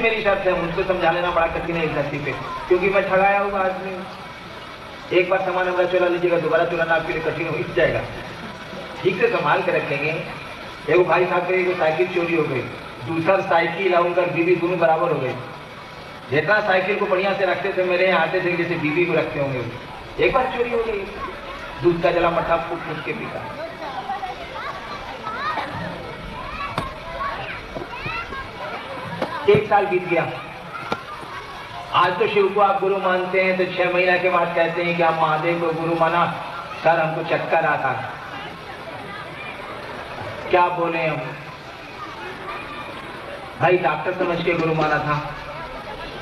मेरी शर्त है, मुझको समझा लेना बड़ा कठिन है इस धरती पे, क्योंकि मैं ठगाया हुआ आदमी हूँ। एक बार सामान हमारा चुरा लीजिएगा, दोबारा चुराना आपके लिए कठिन हो जाएगा। ठीक से संभाल के रखेंगे। एक भाई साहब के एक साइकिल चोरी हो गई, दूसरा साइकिल और उनका बीवी दोनों बराबर हो गई। जितना साइकिल को बढ़िया से रखते थे, मेरे यहाँ आते थे जैसे बीवी को रखते होंगे। एक बार चोरी हो गई, दूध का जला मट्ठा फूट फूट के पीता। एक साल बीत गया। आज तो शिव को आप गुरु मानते हैं, तो 6 महीना के बाद कहते हैं कि आप महादेव को गुरु माना। सर हमको चक्कर आता, क्या बोले हम। भाई डॉक्टर समझ के गुरु माना था,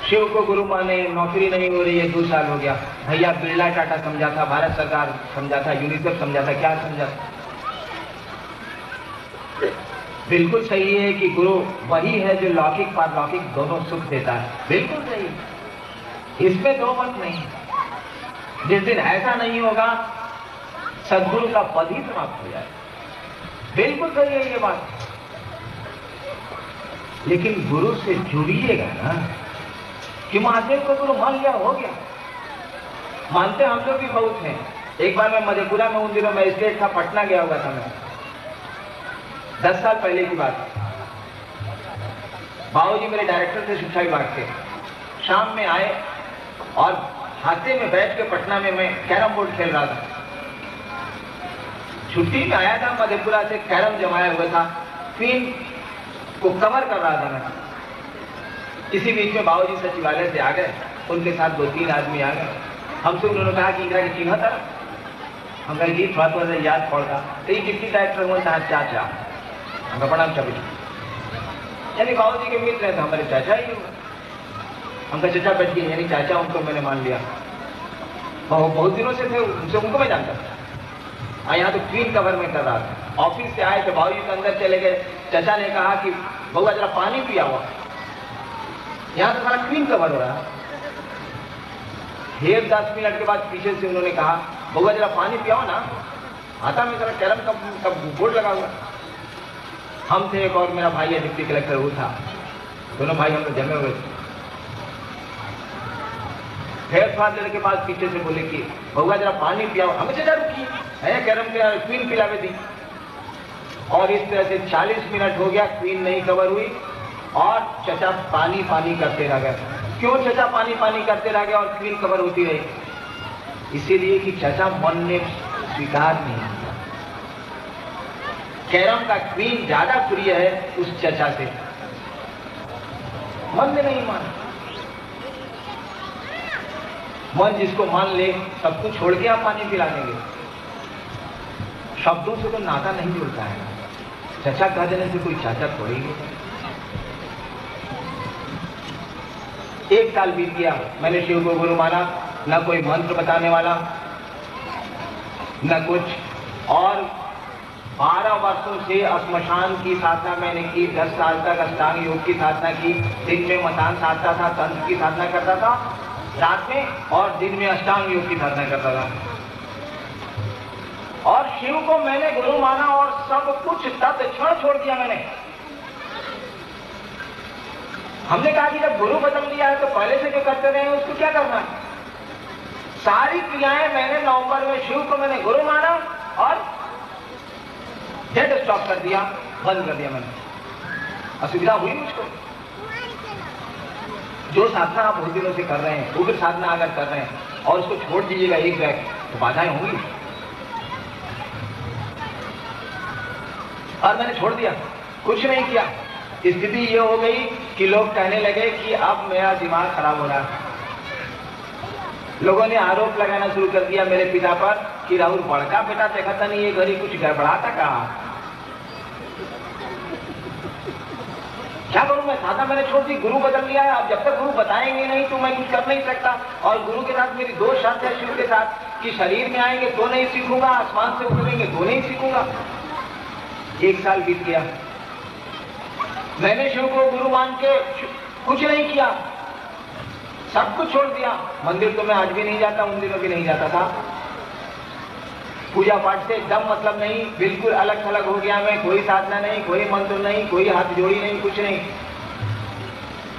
शिव को गुरु माने, नौकरी नहीं हो रही है, 2 साल हो गया। भैया बिरला टाटा समझा था, भारत सरकार समझा था, यूनिसेफ समझा था, क्या समझा था। बिल्कुल सही है कि गुरु वही है जो लौकिक पारलौकिक दोनों सुख देता है, बिल्कुल सही, इसमें दो मत नहीं। जिस दिन ऐसा नहीं होगा सदगुरु का पद ही समाप्त हो जाए, बिल्कुल सही है ये बात। लेकिन गुरु से जुड़िएगा ना, कि महादेव को गुरु मान लिया हो गया। मानते हम लोग भी बहुत हैं। एक बार मैं मधेपुरा में उन दिनों मजिस्ट्रेट था, पटना गया हुआ था मैं, 10 साल पहले की बात। बाबूजी मेरे डायरेक्टर थे शिक्षा विभाग के। शाम में आए और हाथे में बैठ के पटना में मैं कैरम बोर्ड खेल रहा था। छुट्टी में आया था मधेपुरा से, कैरम जमाया हुआ था, क्वीन को कवर कर रहा था मैं। इसी बीच में बाबूजी सचिवालय से आ गए, उनके साथ 2-3 आदमी आ गए। हमसे उन्होंने कहा कि इंदिरा की चिन्ह था। हम कहे जी थोड़ा याद पड़ता, तो ये डिप्टी डायरेक्टर हुआ था चाचा, हमका प्रणाम चबी, यानी बाबूजी के मित्र हैं तो हमारे चाचा ही हुआ। हमका चचा बैठ गए, यानी चाचा उनको मैंने मान लिया। बहुत दिनों से थे, उनको मैं जानता था। यहाँ तो क्वीन कवर में कर रहा था। ऑफिस से आए तो बाबूजी के अंदर चले गए। चचा ने कहा कि बउआ जरा पानी पिया हुआ, यहाँ तो सारा क्वीन कवर हो रहा है। 10 मिनट के बाद पीछे से उन्होंने कहा बउआ जरा पानी पियाओ ना, आता में जरा कैरम का बोर्ड लगा हुआ। हम थे, एक और मेरा भाई है डिप्टी कलेक्टर वो था, दोनों भाई हम लोग जमे हुए थे। फिर थोड़ा देर के बाद पीछे से बोले कि बउआ जरा पानी पियाओ। हमें चचा रुकी है, कैरम के क्वीन पिलावे दी। और इस तरह से 40 मिनट हो गया, क्वीन नहीं कवर हुई और चचा पानी पानी करते रह गए। क्यों चचा पानी पानी करते रह गए और क्वीन कवर होती रही? इसीलिए कि चचा मन ने स्वीकार नहीं किया। कैरम का क्वीन ज्यादा प्रिय है उस चचा से, मन ने नहीं माना। मन जिसको मान ले सब कुछ छोड़ के आप पानी पिला देंगे। शब्दों से तो नाता नहीं जुड़ता है। चचा कह देने से कोई चाचा थोड़ी है। 1 साल बीत गया, मैंने शिव को गुरु माना, न कोई मंत्र बताने वाला न कुछ। और 12 वर्षों से श्मशान की साधना मैंने की। 10 साल तक अष्टांग योग की साधना की। दिन में मतान साधता था, तंत्र की साधना करता था रात में, और दिन में अष्टांग योग की साधना करता था। और शिव को मैंने गुरु माना और सब कुछ तत्क्षण छोड़ दिया मैंने। हमने कहा कि जब गुरु बदल दिया है तो पहले से जो करते रहे उसको क्या करना है। सारी क्रियाएं मैंने नवंबर में शिव को मैंने गुरु माना और डेड स्टॉप कर दिया, बंद कर दिया मैंने। असुविधा हुई मुझको। जो साधना आप बहुत दिनों से कर रहे हैं, उग्र साधना अगर कर रहे हैं और उसको छोड़ दीजिएगा एक बैग, तो बाधाएं होंगी। और मैंने छोड़ दिया, कुछ नहीं किया। स्थिति ये हो गई कि लोग कहने लगे कि अब मेरा दिमाग खराब हो रहा है। लोगों ने आरोप लगाना शुरू कर दिया मेरे पिता पर कि राहुल बड़का बेटा देखा था नहीं, ये घड़ी कुछ गड़बड़ाता कहा। क्या करूं मैं? साधना मैंने छोड़ दी, गुरु बदल लिया है। अब जब तक गुरु बताएंगे नहीं तो मैं कुछ कर नहीं सकता। और गुरु के साथ मेरी 2 शर्त है शिव के साथ कि शरीर में आएंगे तो नहीं सीखूंगा, आसमान से उतरेंगे तो नहीं सीखूंगा। 1 साल बीत गया, मैंने शिव को गुरु मान के कुछ नहीं किया, सब कुछ छोड़ दिया। मंदिर तो मैं आज भी नहीं जाता, उन दिनों भी नहीं जाता था। पूजा पाठ से एकदम मतलब नहीं, बिल्कुल अलग थलग हो गया मैं। कोई साधना नहीं, कोई मंत्र नहीं, कोई हाथ जोड़ी नहीं, कुछ नहीं।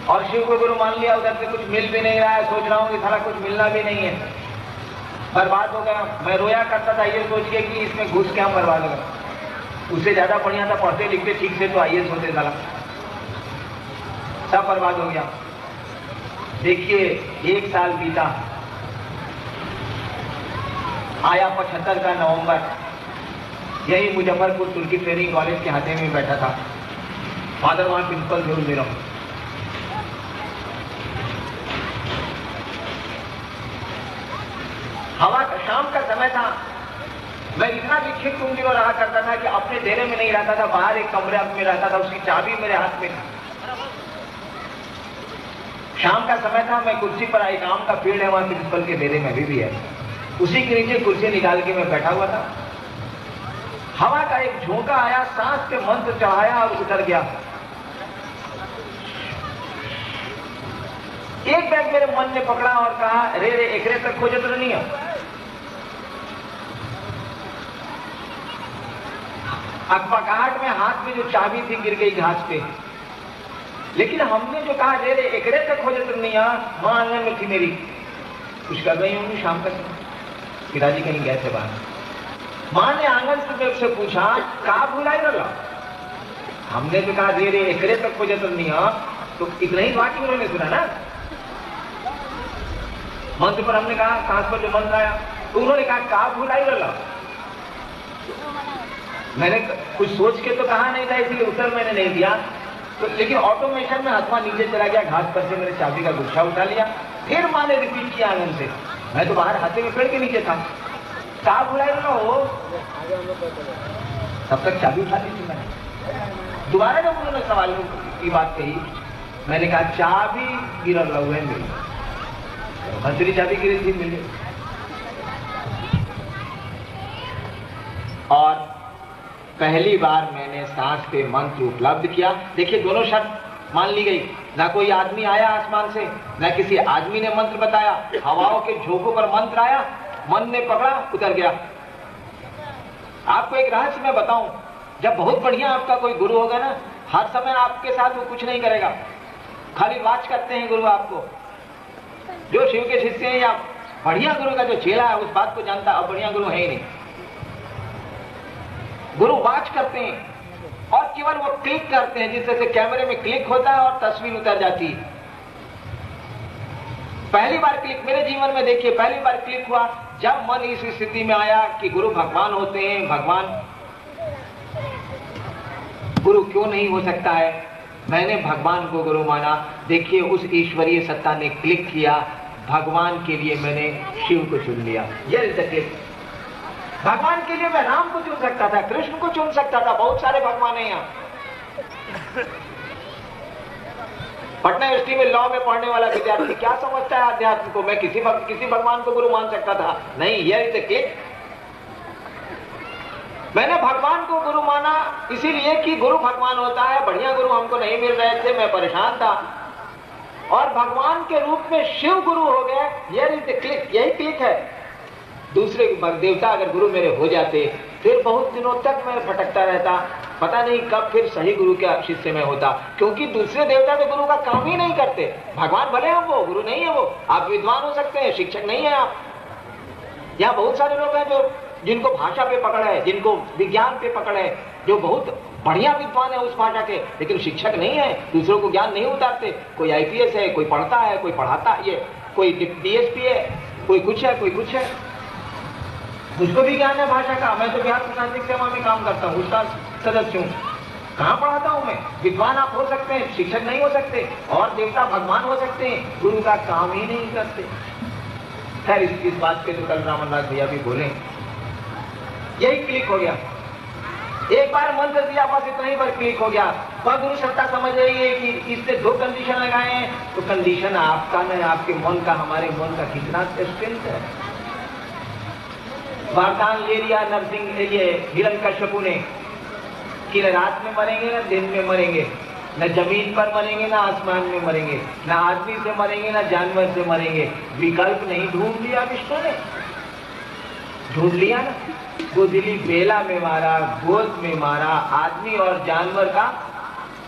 और शिव को गुरु मान लिया, उधर से कुछ मिल भी नहीं रहा है, सोच रहा हूँ कि सारा कुछ मिलना भी नहीं है, बर्बाद हो गया। मैं रोया करता था ये सोच के कि इसमें घुस के हम बर्बाद हो गए। उससे ज्यादा बढ़िया था, पढ़ते लिखते ठीक से तो आईएएस होते, साला सब बर्बाद हो गया। देखिए 1 साल बीता, आया 75 का नवंबर, यही मुजफ्फरपुर तुर्की ट्रेनिंग कॉलेज के हाथे में बैठा था, फादर वहां प्रिंसिपल जरूर दे रहा हूं। हवा शाम का समय था, मैं इतना विक्षिप्त तुम दिनों रहा करता था कि अपने डेरे में नहीं रहता था, बाहर एक कमरे में रहता था, उसकी चाबी मेरे हाथ में था। शाम का समय था, मैं कुर्सी पर, एक आम का पेड़ है वहां प्रिंसिपल के डेरे में भी है, उसी के नीचे कुर्सी निकाल के मैं बैठा हुआ था। हवा का एक झोंका आया, सांस पे मंत्र चढ़ाया और उतर गया। एक बैग मेरे मन ने पकड़ा और कहा, रे रे एकरे तक खोजे तो नहीं है। अकबकाहट में हाथ में जो चाबी थी गिर गई घास पे, लेकिन हमने जो कहा रे रे एकरे तक खोजे तो नहीं है, मां आंगन में थी मेरी, कुछ कर रही होंगी शाम का समय, पिताजी कहीं गए थे बाहर। मां ने आंगन से मेरे से पूछा, कहा भुलाई रहा? हमने तो कहा रे रे एकरे तक खोजे तो नहीं है, तो इतना ही बात उन्होंने सुना ना। मंत्र पर हमने कहा, सांस पर जो मंत्र आया, तो उन्होंने कहा, कहा भुलाई रहा? मैंने कुछ सोच के तो कहा नहीं था, इसलिए उत्तर मैंने नहीं दिया, तो लेकिन ऑटोमेशन में हाथवा नीचे चला गया, घास पर से मेरे चाबी का गुच्छा उठा लिया। फिर मां ने रिपीट किया आंगन से, मैं तो बाहर हाथे में पेड़ के नीचे था, कहा भुलाई रहा हो? तब तक चाबी उठा ली थी मैंने। दोबारा जब उन्होंने सवाल की बात कही, मैंने कहा चाबी गिरा हुआ है मेरी, मंत्री चाबी गिरी थी मिली। और पहली बार मैंने सांस पे मंत्र उपलब्ध किया। देखिए दोनों शर्त मान ली गई, ना कोई आदमी आया आसमान से, ना किसी आदमी ने मंत्र बताया, हवाओं के झोंकों पर मंत्र आया, मन ने पकड़ा, उतर गया। आपको एक रहस्य मैं बताऊं, जब बहुत बढ़िया आपका कोई गुरु होगा ना, हर समय आपके साथ वो कुछ नहीं करेगा, खाली वाच करते हैं गुरु आपको। जो शिव के शिष्य हैं या बढ़िया गुरु का जो चेला है उस बात को जानता, अब बढ़िया गुरु है ही नहीं। गुरु वाच करते हैं और केवल वो क्लिक करते हैं, जिससे से कैमरे में क्लिक होता है और तस्वीर उतर जाती है। पहली बार क्लिक मेरे जीवन में देखिए, पहली बार क्लिक हुआ जब मन इस स्थिति में आया कि गुरु भगवान होते हैं, भगवान गुरु क्यों नहीं हो सकता है। मैंने भगवान को गुरु माना। देखिए उस ईश्वरीय सत्ता ने क्लिक किया, भगवान के लिए मैंने शिव को चुन लिया। यह क्लिक। भगवान के लिए मैं राम को चुन सकता था, कृष्ण को चुन सकता था, बहुत सारे भगवान हैं यहाँ। पटना यूनिवर्सिटी में लॉ में पढ़ने वाला विद्यार्थी क्या समझता है अध्यात्म को? मैं किसी भगवान को गुरु मान सकता था? नहीं, यह क्लिक। मैंने भगवान को गुरु माना इसीलिए कि गुरु भगवान होता है, बढ़िया गुरु हमको नहीं मिल रहे थे, मैं परेशान था, और भगवान के रूप में शिव गुरु हो गए। क्लिक, यही क्लिक है। दूसरे देवता अगर गुरु मेरे हो जाते, फिर बहुत दिनों तक मैं भटकता रहता, पता नहीं कब फिर सही गुरु के शिष्य में होता, क्योंकि दूसरे देवता तो गुरु का काम ही नहीं करते। भगवान भले हैं, वो गुरु नहीं है। वो आप विद्वान हो सकते हैं, शिक्षक नहीं है आप। यहाँ बहुत सारे लोग हैं जो जिनको भाषा पे पकड़ है, जिनको विज्ञान पे पकड़ है, जो बहुत बढ़िया विद्वान है उस भाषा के, लेकिन शिक्षक नहीं है, दूसरों को ज्ञान नहीं उतारते। कोई आईपीएस है, कोई पढ़ता है, कोई पढ़ाता है, कोई डीएसपी है, कोई कुछ है, कोई कुछ है। मुझको भी ज्ञान है भाषा का। मैं तो बिहार प्रशासनिक सेवा में काम करता हूँ, उसका सदस्य हूँ। कहाँ पढ़ाता हूँ मैं? विद्वान आप हो सकते हैं, शिक्षक नहीं हो सकते, और देवता भगवान हो सकते हैं, गुरु का काम ही नहीं करते। खैर इस बात पे तो कल रामनाथ भैया भी बोले। यही क्लिक हो गया, एक बार मंत्र दिया, बस इतना ही पर क्लिक हो गया। वह गुरु सत्ता समझ रही है कि इससे 2 कंडीशन लगाए हैं, तो कंडीशन आपका न आपके मन का, हमारे मन का कितना स्ट्रेंथ है। वरदान ले लिया नरसिंह, ये हिरण्यकश्यपु ने, कि न रात में मरेंगे न दिन में मरेंगे, न जमीन पर मरेंगे न आसमान में मरेंगे, न आदमी से मरेंगे न जानवर से मरेंगे। विकल्प नहीं ढूंढ लिया विष्णु ने, ढूंढ लिया ना। गोदिली बेला में मारा, गोद में मारा, आदमी और जानवर का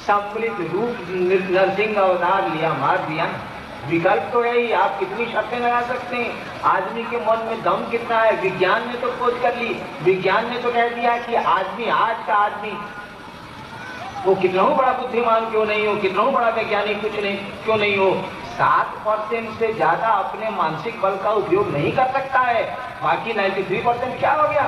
सम्मिलित रूप नरसिंह अवतार लिया, मार दिया। विकल्प तो है ही, आप कितनी शर्तें लगा सकते हैं? आदमी के मन में दम कितना है? विज्ञान ने तो खोज कर ली, विज्ञान ने तो कह दिया कि आदमी, आज का आदमी, वो कितना बड़ा बुद्धिमान क्यों नहीं हो, कितना बड़ा वैज्ञानिक कुछ नहीं क्यों नहीं हो, 7% से ज्यादा अपने मानसिक बल का उपयोग नहीं कर सकता है, बाकी 93% क्या हो गया?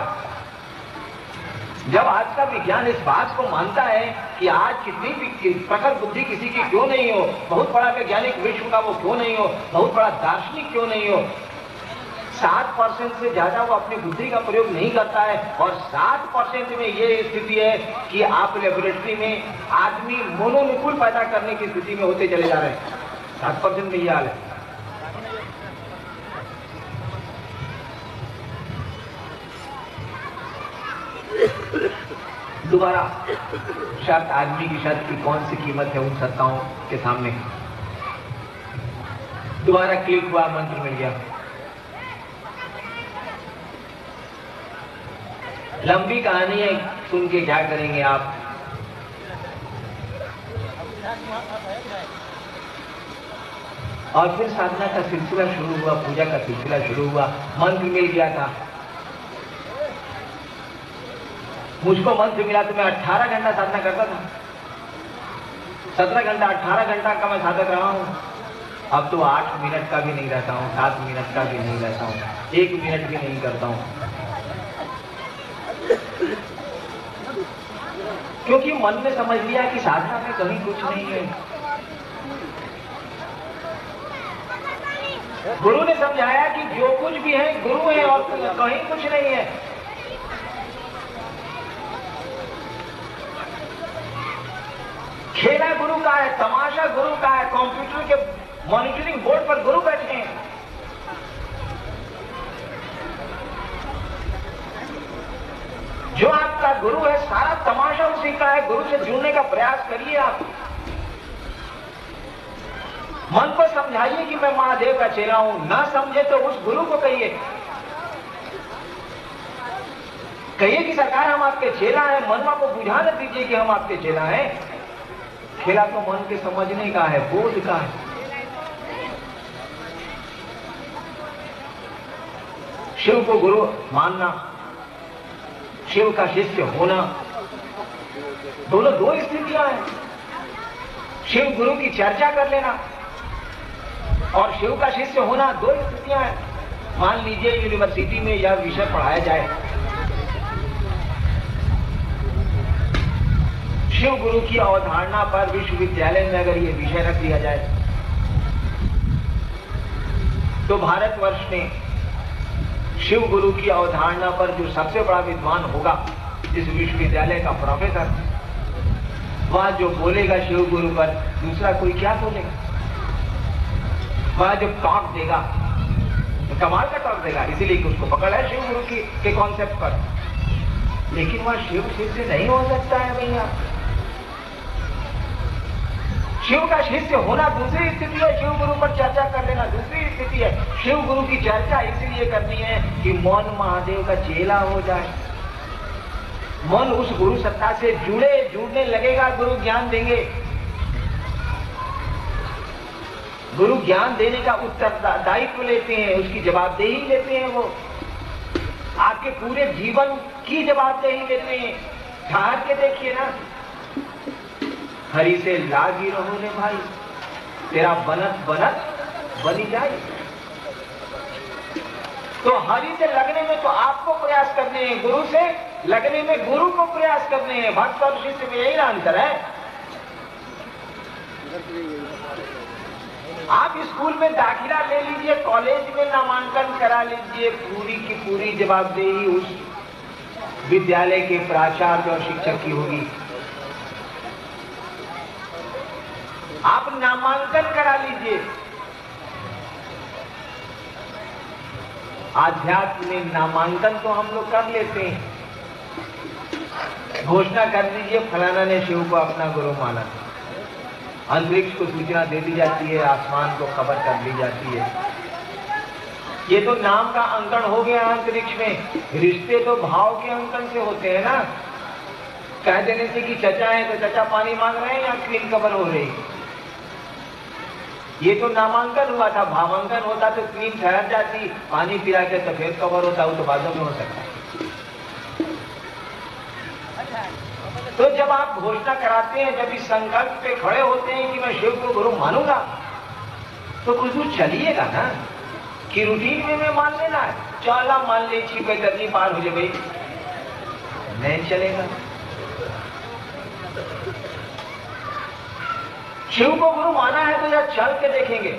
जब आज का विज्ञान इस बात को मानता है कि आज कितनी भी प्रखर बुद्धि किसी की क्यों नहीं हो, बहुत बड़ा वैज्ञानिक विश्व का वो क्यों नहीं हो, बहुत बड़ा दार्शनिक क्यों नहीं हो, 7% से ज्यादा वो अपनी बुद्धि का प्रयोग नहीं करता है, और 7% में ये स्थिति है कि आप लेबोरेटरी में आदमी मोनोनुकुल पैदा करने की स्थिति में होते चले जा रहे हैं। 7% में ये हाल है। दोबारा शर्त, आदमी की शर्त की कौन सी कीमत है उन सत्ताओं के सामने? दोबारा क्लिक हुआ, मंत्र मिल गया। लंबी कहानी है, सुन के क्या करेंगे आप? और फिर साधना का सिलसिला शुरू हुआ, पूजा का सिलसिला शुरू हुआ, मंत्र मिल गया था। मुझको मंत्र मिला तो मैं 18 घंटा साधना करता था, 17 घंटा 18 घंटा का मैं साधक रहा हूं। अब तो 8 मिनट का भी नहीं रहता हूं, 7 मिनट का भी नहीं रहता हूं, 1 मिनट भी नहीं करता हूं, क्योंकि मन ने समझ लिया कि साधना में कहीं कुछ नहीं है। गुरु ने समझाया कि जो कुछ भी है गुरु है और कहीं कुछ नहीं है। खेला गुरु का है, तमाशा गुरु का है, कंप्यूटर के मॉनिटरिंग बोर्ड पर गुरु बैठे हैं। जो आपका गुरु है, सारा तमाशा उसी का है। गुरु से जुड़ने का प्रयास करिए। आप मन को समझाइए कि मैं महादेव का चेला हूं, ना समझे तो उस गुरु को कहिए कि सरकार हम आपके चेला हैं। मनवा को बुझा न दीजिए कि हम आपके चेला हैं। खेला तो मन के समझने का है, बोध का है। शिव को गुरु मानना, शिव का शिष्य होना, दोनों दो स्थितियां हैं। शिव गुरु की चर्चा कर लेना और शिव का शिष्य होना, दो स्थितियां हैं। मान लीजिए यूनिवर्सिटी में यह विषय पढ़ाया जाए, शिव गुरु की अवधारणा पर विश्वविद्यालय में अगर ये विषय रख दिया जाए, तो भारतवर्ष में शिव गुरु की अवधारणा पर जो सबसे बड़ा विद्वान होगा, इस विश्वविद्यालय का प्रोफेसर, वह जो बोलेगा शिव गुरु पर, दूसरा कोई क्या बोलेगा? वह जो टॉक देगा तो कमाल का टॉक देगा, इसीलिए कि उसको पकड़ है शिव गुरु के कॉन्सेप्ट पर। लेकिन वह शिव शिष्य नहीं हो सकता है भैया। शिव का शिष्य होना दूसरी स्थिति है, शिव गुरु पर चर्चा कर लेना दूसरी स्थिति है। शिव गुरु की चर्चा इसलिए करनी है कि मन महादेव का चेला हो जाए, मन उस गुरु सत्ता से जुड़ने लगेगा। गुरु ज्ञान देंगे, गुरु ज्ञान देने का उत्तरदायित्व लेते हैं, उसकी जवाबदेही लेते हैं। वो आपके पूरे जीवन की जवाबदेही लेते हैं। ठहर के देखिए ना, हरि से लागी रहो रे भाई, तेरा बनत बनत बनी जाए। तो हरि से लगने में तो आपको प्रयास करने हैं, गुरु से लगने में गुरु को प्रयास करने हैं। भक्त और शिष्य में यही अंतर है। आप स्कूल में दाखिला ले लीजिए, कॉलेज में नामांकन करा लीजिए, पूरी की पूरी जवाबदेही उस विद्यालय के प्राचार्य और शिक्षक की होगी। आप नामांकन करा लीजिए। आध्यात्म में नामांकन तो हम लोग कर लेते हैं, घोषणा कर दीजिए फलाना ने शिव को अपना गुरु माना। अंतरिक्ष को सूचना दे दी जाती है, आसमान को खबर कर दी जाती है। ये तो नाम का अंकन हो गया अंतरिक्ष में। रिश्ते तो भाव के अंकन से होते हैं ना। कह देने से कि चचा है तो चचा पानी मांग रहे हैं या क्वीन कवर हो रही। ये तो नामांकन हुआ था, भावांकन होता तो क्वीन ठहर जाती, पानी पिला के तो फिर कवर होता, वो तो बातों में हो सकता है। तो जब आप घोषणा कराते हैं, जब इस संकल्प पे खड़े होते हैं कि मैं शिव को गुरु मानूंगा, तो कुछ चलिएगा ना कि रूटीन में मैं मान लेना है, चाला मान ले छी कोई तरनी पार हो जाए भाई, नहीं चलेगा। शिव को गुरु माना है तो यह चल के देखेंगे,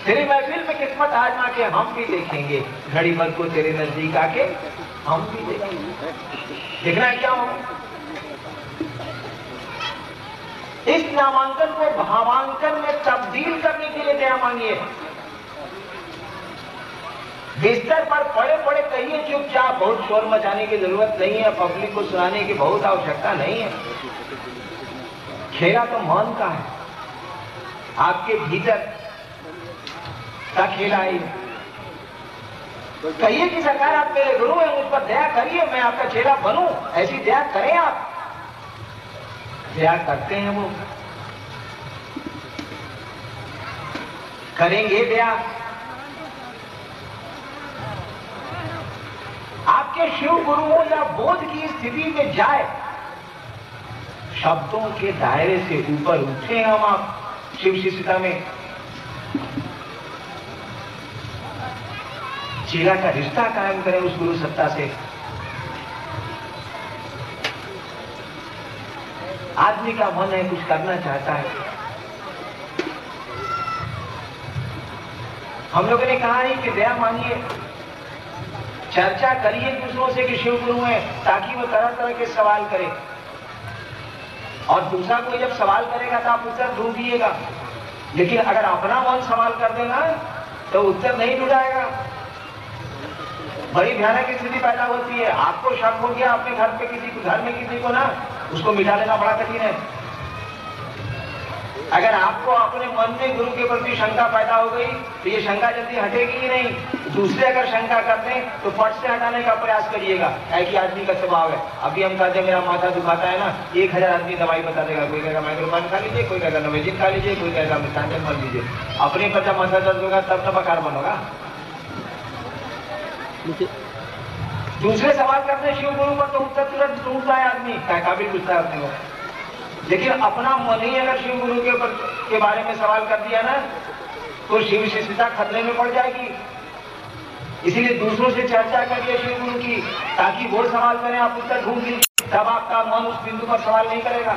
तेरी महफिल में किस्मत आजमा के हम भी देखेंगे, घड़ी भर को तेरे नजदीक आके हम भी देखेंगे। देखना है क्या होगा। इस नामांकन को भावांकन में तब्दील करने के लिए दया मांगिए। बिस्तर पर पड़े पड़े कहिए चुपचाप, बहुत शोर मचाने की जरूरत नहीं है, पब्लिक को सुनाने की बहुत आवश्यकता नहीं है। खेला तो मन का है, आपके भीतर का खेला है। कहिए कि सरकार आप मेरे गुरु हैं, मुझ पर दया करिए, मैं आपका चेला बनूं, ऐसी दया करें आप। दया करते हैं वो, करेंगे दया। आपके शिव गुरुओं या बोध की स्थिति में जाए, शब्दों के दायरे से ऊपर उठे हम आप शिव शिष्यता में, चेला का रिश्ता कायम करें उस गुरु सत्ता से। आदमी का मन है, कुछ करना चाहता है। हम लोगों ने कहा है कि दया मांगिए, चर्चा करिए दूसरों से कि शिव गुरु है, ताकि वो तरह तरह के सवाल करे, और दूसरा कोई जब सवाल करेगा तो आप उत्तर ढूंढिएगा। लेकिन अगर अपना मन सवाल कर देना तो उत्तर नहीं ढूंढाएगा, बड़ी भयानक स्थिति पैदा होती है। आपको शक हो गया अपने घर पे किसी को, घर में किसी को ना, उसको मिटा लेना बड़ा कठिन है। अगर आपको अपने मन में गुरु के प्रति शंका पैदा हो गई तो ये शंका जल्दी हटेगी ही नहीं। दूसरे अगर शंका करते हैं तो फट से हटाने का प्रयास करिएगा, ऐसी आदमी का स्वभाव है। अभी हम कहते हैं मेरा माथा दुखाता है ना, 1000 आदमी दवाई बता देगा। कोई कहेगा माइक्रोफान खा लीजिए, कोई कहेगा नोवेजिन खा लीजिए, कोई कहेगा मिथांजन मत लीजिए। अपने पर जब माथा दर्द होगा तब तो बकार बनोगा। दूसरे सवाल करते हैं शिव गुरु पर तो उत्तर तुरंत ढूंढता है आदमी, क्या काबिल पूछता है अपने को। लेकिन अपना मन ही अगर शिव गुरु के बारे में सवाल कर दिया ना, तो शिव शिष्यता खतरे में पड़ जाएगी। इसीलिए दूसरों से चर्चा करिए शिव गुरु की, ताकि वो सवाल करें, आप उत्तर ढूंढ लीजिए, तब आपका मन उस बिंदु पर सवाल नहीं करेगा।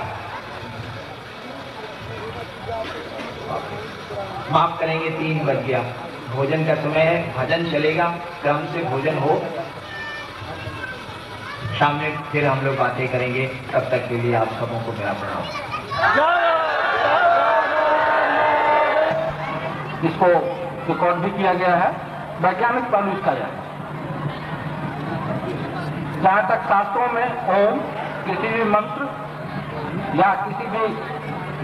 माफ करेंगे, 3 बज गया, भोजन का समय है, भजन चलेगा, क्रम से भोजन हो, शाम में फिर हम लोग बातें करेंगे। तब तक के लिए आप सबों को मेरा प्रणाम। इसको रिकॉर्ड भी किया गया है, वैज्ञानिक पहलू इसका है। जहां तक शास्त्रों में ओम किसी भी मंत्र या किसी भी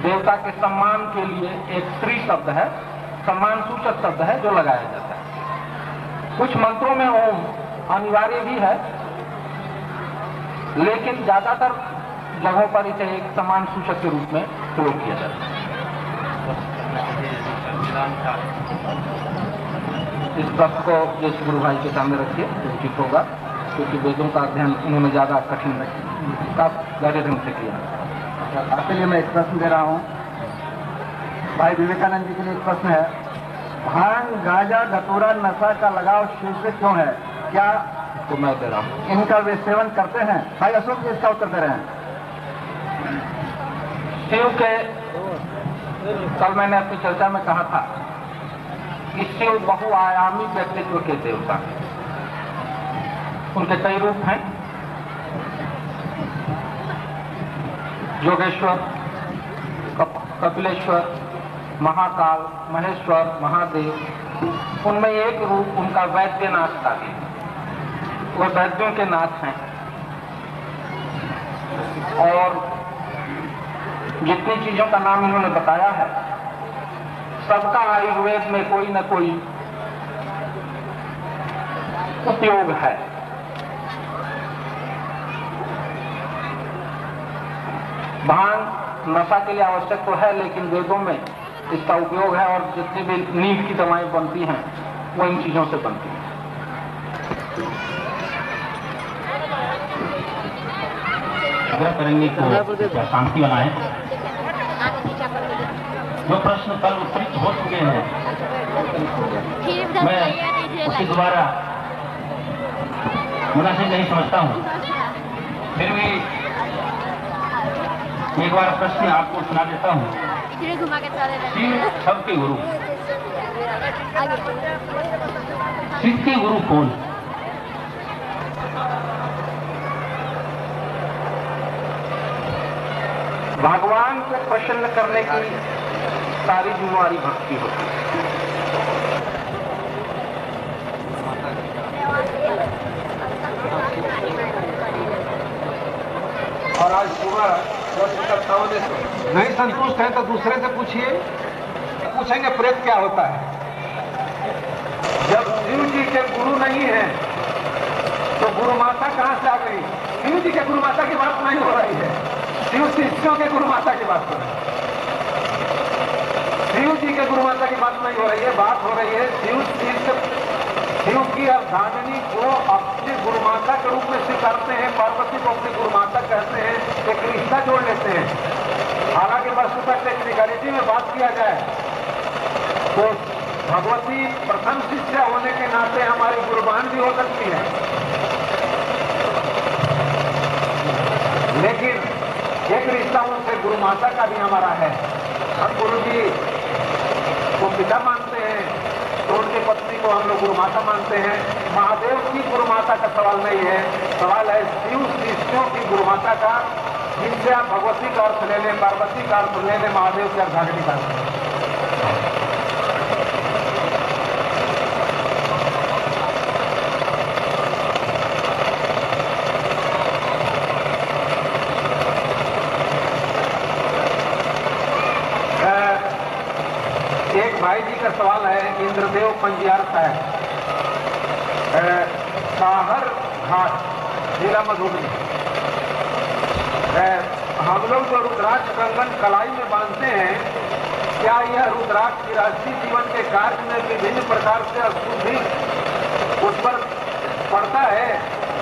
देवता के सम्मान के लिए एक स्त्री शब्द है, सम्मान सूचक शब्द है जो लगाया जाता है। कुछ मंत्रों में ओम अनिवार्य भी है, लेकिन ज्यादातर जगहों पर इसे एक सम्मान सूचक के रूप में प्रयोग किया जाता है। इस प्रश्न को जिस गुरु भाई के सामने रखिए तो उचित होगा, क्योंकि वेदों का अध्ययन उन्होंने ज्यादा कठिन गहरे ढंग से किया। आपके लिए मैं एक प्रश्न दे रहा हूँ। भाई विवेकानंद जी के लिए एक प्रश्न है, भांग गांजा धतूरा नशा का लगाव शिव से क्यों है? क्या तो मैं दे रहा हूँ, इनका वे सेवन करते हैं? भाई अशोक जी इसका उत्तर दे रहे हैं। शिव के, कल मैंने अपनी चर्चा में कहा था कि शिव बहुआयामी व्यक्तित्व के देवता हैं। उनके कई रूप हैं, योगेश्वर, कपिलेश्वर, महाकाल, महेश्वर, महादेव। उनमें एक रूप उनका वैद्यनाथ का भी, वो वैद्यों के नाथ हैं। और जितनी चीजों का नाम इन्होंने बताया है, सबका आयुर्वेद में कोई न कोई उपयोग है। भांग नशा के लिए आवश्यक तो है, लेकिन वेदों में इसका उपयोग है और जितनी भी नींद की दवाएं बनती हैं वो इन चीजों से बनती हैं। आग्रह करेंगे कि शांति बनाए। जो प्रश्न कल उत्तरित हो चुके हैं मैं उसके दोबारा मुनासिब नहीं समझता हूँ, फिर भी एक बार प्रश्न आपको सुना देता हूँ। शिव सबके गुरु, शिव के गुरु कौन? भगवान को प्रसन्न करने की सारी जिम्मेवारी भक्ति होती है। और आज सुबह नहीं संतुष्ट है तो दूसरे से पूछिए, पूछेंगे प्रेत क्या होता है। जब शिव जी के गुरु नहीं है तो गुरु माता कहां से आ गई? शिव जी के गुरु माता की बात नहीं हो रही है, शिव शिष्यों के गुरु माता की बात हो रही है। शिव जी के गुरु माता की बात नहीं हो रही है, बात हो रही है शिव शिष्य शिव की अर्धांगिनी को अपने गुरु माता के रूप में स्वीकारते हैं, पार्वती को अपनी गुरु माता कहते हैं, एक रिश्ता जोड़ लेते हैं। हालांकि वस्तुतः टेक्निकलिटी में बात किया जाए तो भगवती प्रथम शिष्या होने के नाते हमारी गुरुबान भी हो सकती है, लेकिन एक रिश्ता उनसे गुरु माता का भी हमारा है। हम गुरु जी को पिता मानते हैं तो उनकी पत्नी को हम लोग गुरु माता मानते हैं। महादेव की गुरु माता का सवाल नहीं है, सवाल है शिव शिष्यों की गुरु माता का, जिनसे आप भगवती का अर्थ ले लें, पार्वती का अर्थ ले लें, महादेव की अर्धांगिनी का अर्थ। एक भाई जी का सवाल है, इंद्रदेव पंजियार साहब, साहर घाट, जिला मधुबनी। हम लोग जो रुद्राक्ष कंगन कलाई में बांधते हैं, क्या यह रुद्राक्ष गृहस्थी जीवन के कार्य में विभिन्न प्रकार से अशुद्धि उस पर पड़ता है,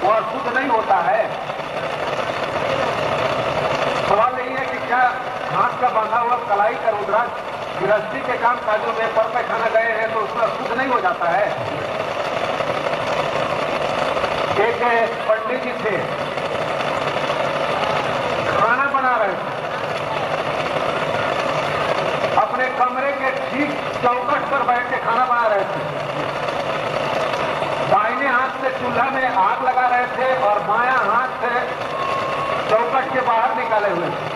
वो अशुद्ध नहीं होता है? सवाल यही है कि क्या हाथ का बांधा हुआ कलाई का रुद्राक्ष गृहस्थी के काम काजों में पर पैखाना गए हैं तो उसमें अशुद्ध नहीं हो जाता है? एक पंडित जी थे, खाना बना रहे थे, अपने कमरे के ठीक चौखट पर बैठ के खाना बना रहे थे। दाहिने हाथ से चूल्हा में आग लगा रहे थे और बायां हाथ से चौखट के बाहर निकाले हुए थे।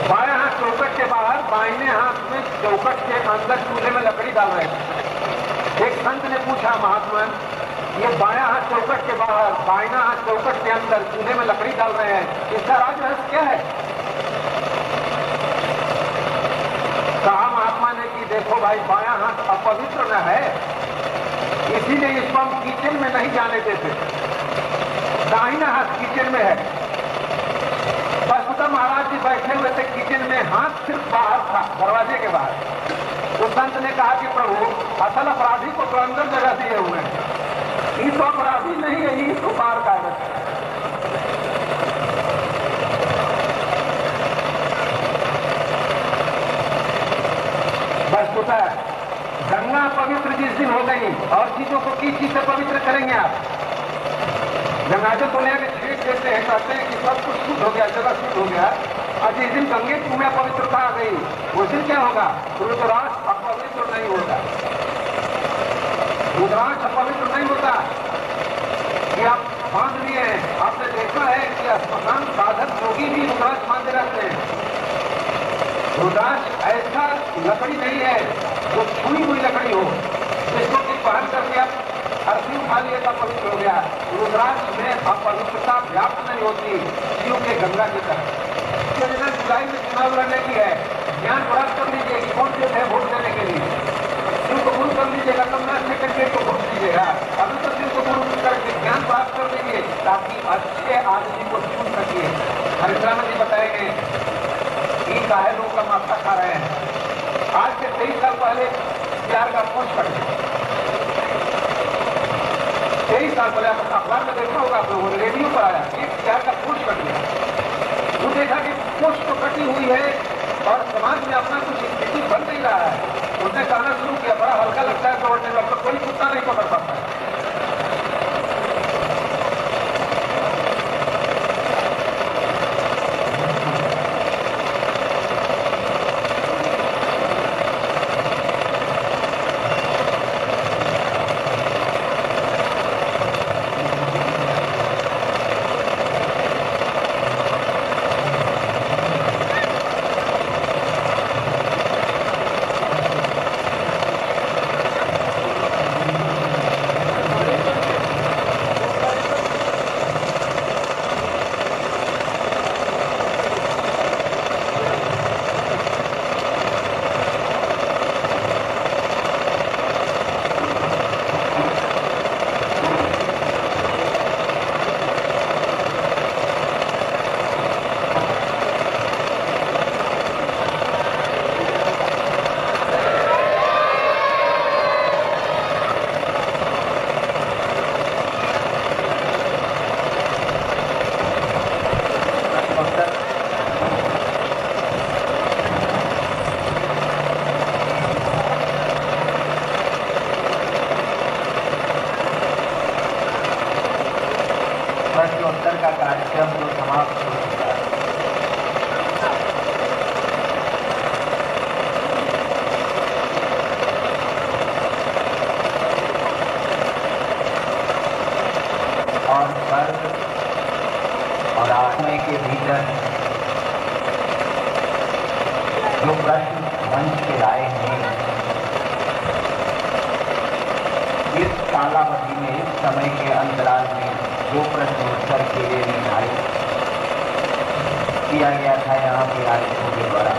बायां हाथ चौखट के बाहर, दाहिने हाथ में चौखट के अंदर चूल्हे में लकड़ी डाल रहे थे। एक संत ने पूछा, महात्मा ये बायां हाथ चौखट के बाहर, दाहिना हाथ चौखट के अंदर चूल्हे में लकड़ी डाल रहे हैं, इसका राज रहस्य क्या है? कहा महात्मा ने कि देखो भाई, बायां हाथ अपवित्र न है, इसीलिए इसको हम किचन में नहीं जाने देते, दाहिना हाथ किचन में है। वस्तुतः महाराज जी बैठे हुए थे किचन में, हाथ सिर्फ बाहर था, दरवाजे के बाहर। तो संत ने कहा कि प्रभु, असल अपराधी को तो अंदर जगह दिए हुए हैं, ये तो अपराधी नहीं है, ये तो बाहर का है। वस्तुतः गंगा पवित्र जिस दिन हो गई, और चीजों को किस चीज से पवित्र करेंगे आप? गंगाजल को लेकर छीट देते हैं, कहते हैं कि सब कुछ शुद्ध हो गया, जगह शुद्ध हो गया, और जिस दिन गंगे में पवित्रता आ गई उस दिन क्या होगा? रुद्राक्ष अपवित्र नहीं होता, रुद्राक्ष अपवित्र नहीं होता। कि आप बांध लिए हैं, आपने देखा है कि स्मशान साधक योगी भी रुद्राक्ष बांधे रहते हैं। रुद्राक्ष ऐसा लकड़ी नहीं है जो छुई हुई लकड़ी हो, जिसको कि पहन करके आप अर्थी उठा लिए तो पवित्र हो गया। रुद्राक्ष में अपवित्रता व्याप्त नहीं होती, शिव के गंगा की तरह। जुलाई में चुनाव लड़ने की है, ज्ञान प्राप्त कर लीजिए कि कौन से है वोट देने के लिए, शिव को गुरु कर लीजिएगा, तब मैं कैंडिडेट को वोट दीजिएगा। अभी तो शिव को गुरु करके ज्ञान प्राप्त कर लीजिए ताकि अच्छे आदमी को चुन सकिए। हरिश्राम जी बताएंगे कि काहे लोग का मास्ता खा रहे हैं। आज से 23 साल पहले प्यार का पोस्ट कट गया। 23 साल पहले आप अखबार में देखा होगा आप लोगों ने, रेडियो पर आया कि प्यार का पोस्ट कट गया। वो देखा कि पोस्ट तो कटी हुई है और समाज में अपना कुछ स्थिति बन नहीं रहा है। उसने कहना शुरू किया, बड़ा हल्का लगता है दौड़ने में, तो कोई कुत्ता नहीं पकड़ पाता है। प्रश्नोत्तर का कार्यक्रम जो समाप्त हो चुका है, और स्वर्ग और आत्मा के भीतर जो प्रश्न मंच के लाए हैं, इस कालावधि में, इस समय के अंतराल में जो प्रश्नोत्तर के लिए निर्धारित किया गया था यहाँ के आयोजकों के द्वारा,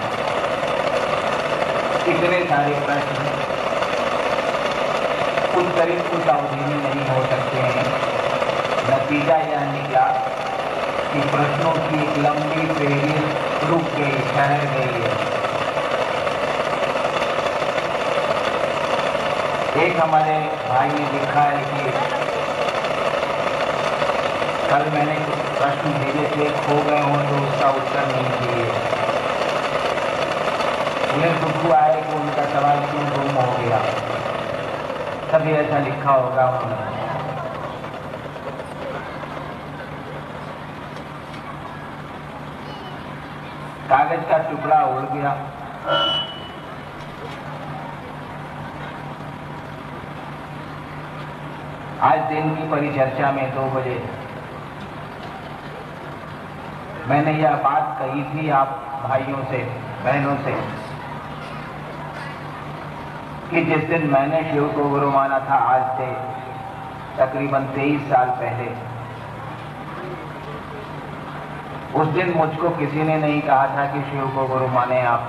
इतने सारे प्रश्न उत्तरित उस अवधि में नहीं हो सकते हैं। नतीजा यह निकला कि प्रश्नों की एक लंबी फेरी रुक गई, ठहर गई है। एक हमारे भाई ने लिखा है कि कल मैंने कुछ प्रश्न भेजे थे, खो गए हों तो उसका उत्तर नहीं दिए। उन्हें दुख हुआ है कि उनका सवाल क्यों गुम हो गया। तभी ऐसा लिखा होगा उन्होंने। कागज का टुकड़ा उड़ गया। आज दिन की परिचर्चा में 2 बजे मैंने यह बात कही थी आप भाइयों से, बहनों से, कि जिस दिन मैंने शिव को गुरु माना था, आज से तकरीबन 23 साल पहले, उस दिन मुझको किसी ने नहीं कहा था कि शिव को गुरु माने आप।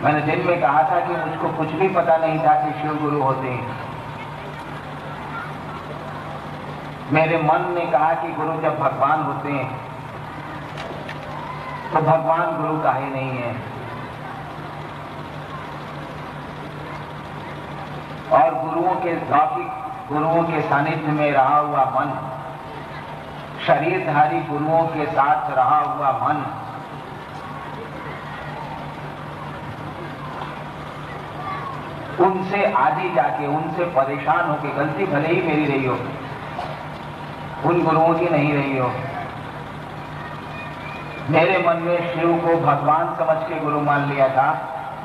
मैंने दिन में कहा था कि मुझको कुछ भी पता नहीं था कि शिव गुरु होते हैं। मेरे मन ने कहा कि गुरु जब भगवान होते हैं तो भगवान गुरु काहे नहीं है। और गुरुओं के सानिध्य में रहा हुआ मन, शरीरधारी गुरुओं के साथ रहा हुआ मन, उनसे आदि जाके, उनसे परेशान होके, गलती भले ही मेरी रही हो, उन गुरुओं की नहीं रही हो, मेरे मन में शिव को भगवान समझ के गुरु मान लिया था।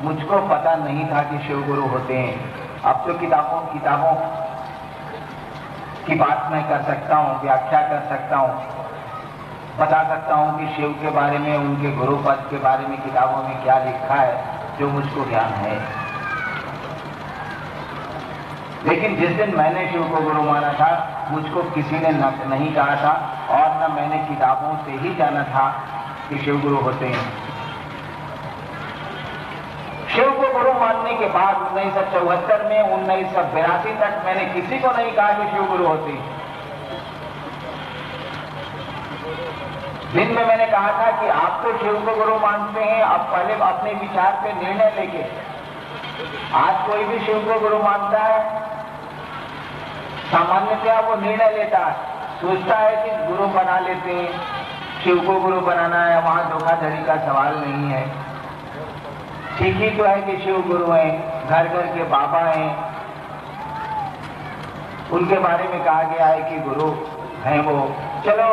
मुझको पता नहीं था कि शिव गुरु होते हैं। अब तो किताबों की बात मैं कर सकता हूँ, व्याख्या कर सकता हूँ, बता सकता हूँ कि शिव के बारे में, उनके गुरु पद के बारे में किताबों में क्या लिखा है, जो मुझको ज्ञान है। लेकिन जिस दिन मैंने शिव को गुरु माना था, मुझको किसी ने नहीं कहा था और न मैंने किताबों से ही जाना था कि शिव गुरु होते हैं। शिव को गुरु मानने के बाद 1974 में 1982 तक मैंने किसी को नहीं कहा कि शिव गुरु होते हैं। दिन में मैंने कहा था कि आप तो शिव को गुरु मानते हैं, अब पहले अपने विचार पे निर्णय लेके, आज कोई भी शिव को गुरु मानता है, सामान्यतया वो निर्णय लेता है, सोचता है कि गुरु बना लेते हैं, शिव को गुरु बनाना है, वहां धोखाधड़ी का सवाल नहीं है। ठीक ही तो है कि शिव गुरु हैं, घर घर के बाबा हैं, उनके बारे में कहा गया है कि गुरु हैं वो, चलो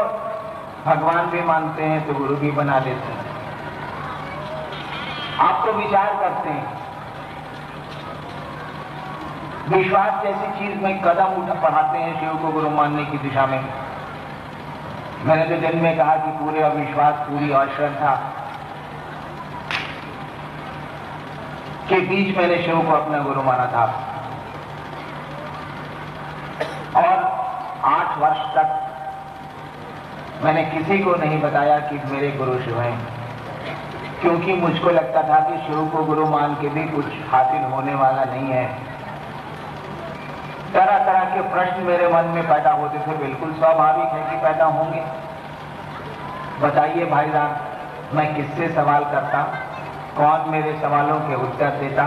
भगवान भी मानते हैं तो गुरु भी बना देते हैं। आप तो विचार करते हैं, विश्वास जैसी चीज में कदम बढ़ाते हैं शिव को गुरु मानने की दिशा में। मैंने तो दिन में कहा कि पूरे अविश्वास, पूरी अश्रद्धा के बीच मैंने शिव को अपना गुरु माना था, और 8 वर्ष तक मैंने किसी को नहीं बताया कि मेरे गुरु शिव हैं, क्योंकि मुझको लगता था कि शिव को गुरु मान के भी कुछ हासिल होने वाला नहीं है। तरह तरह के प्रश्न मेरे मन में पैदा होते थे, बिल्कुल स्वाभाविक है कि पैदा होंगे। बताइए भाई साहब, मैं किससे सवाल करता, कौन मेरे सवालों के उत्तर देता?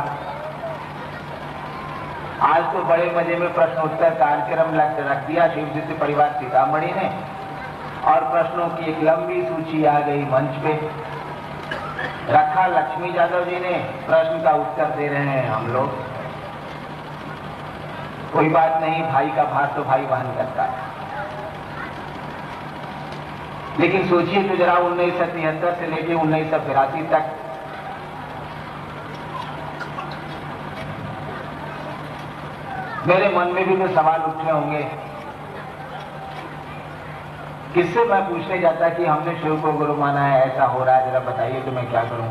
आज तो बड़े मजे में प्रश्न उत्तर कार्यक्रम रख दिया शिव सिद्ध परिवार सीतामढ़ी ने, और प्रश्नों की एक लंबी सूची आ गई मंच पे, रखा लक्ष्मी यादव जी ने, प्रश्न का उत्तर दे रहे हैं हम लोग। कोई बात नहीं, भाई का भार तो भाई वहन करता है। लेकिन सोचिए तो जरा 1973 से लेकर 1983 तक मेरे मन में भी तो सवाल उठे होंगे। किससे मैं पूछने जाता कि हमने शिव को गुरु माना है, ऐसा हो रहा है, जरा बताइए तो मैं क्या करूं।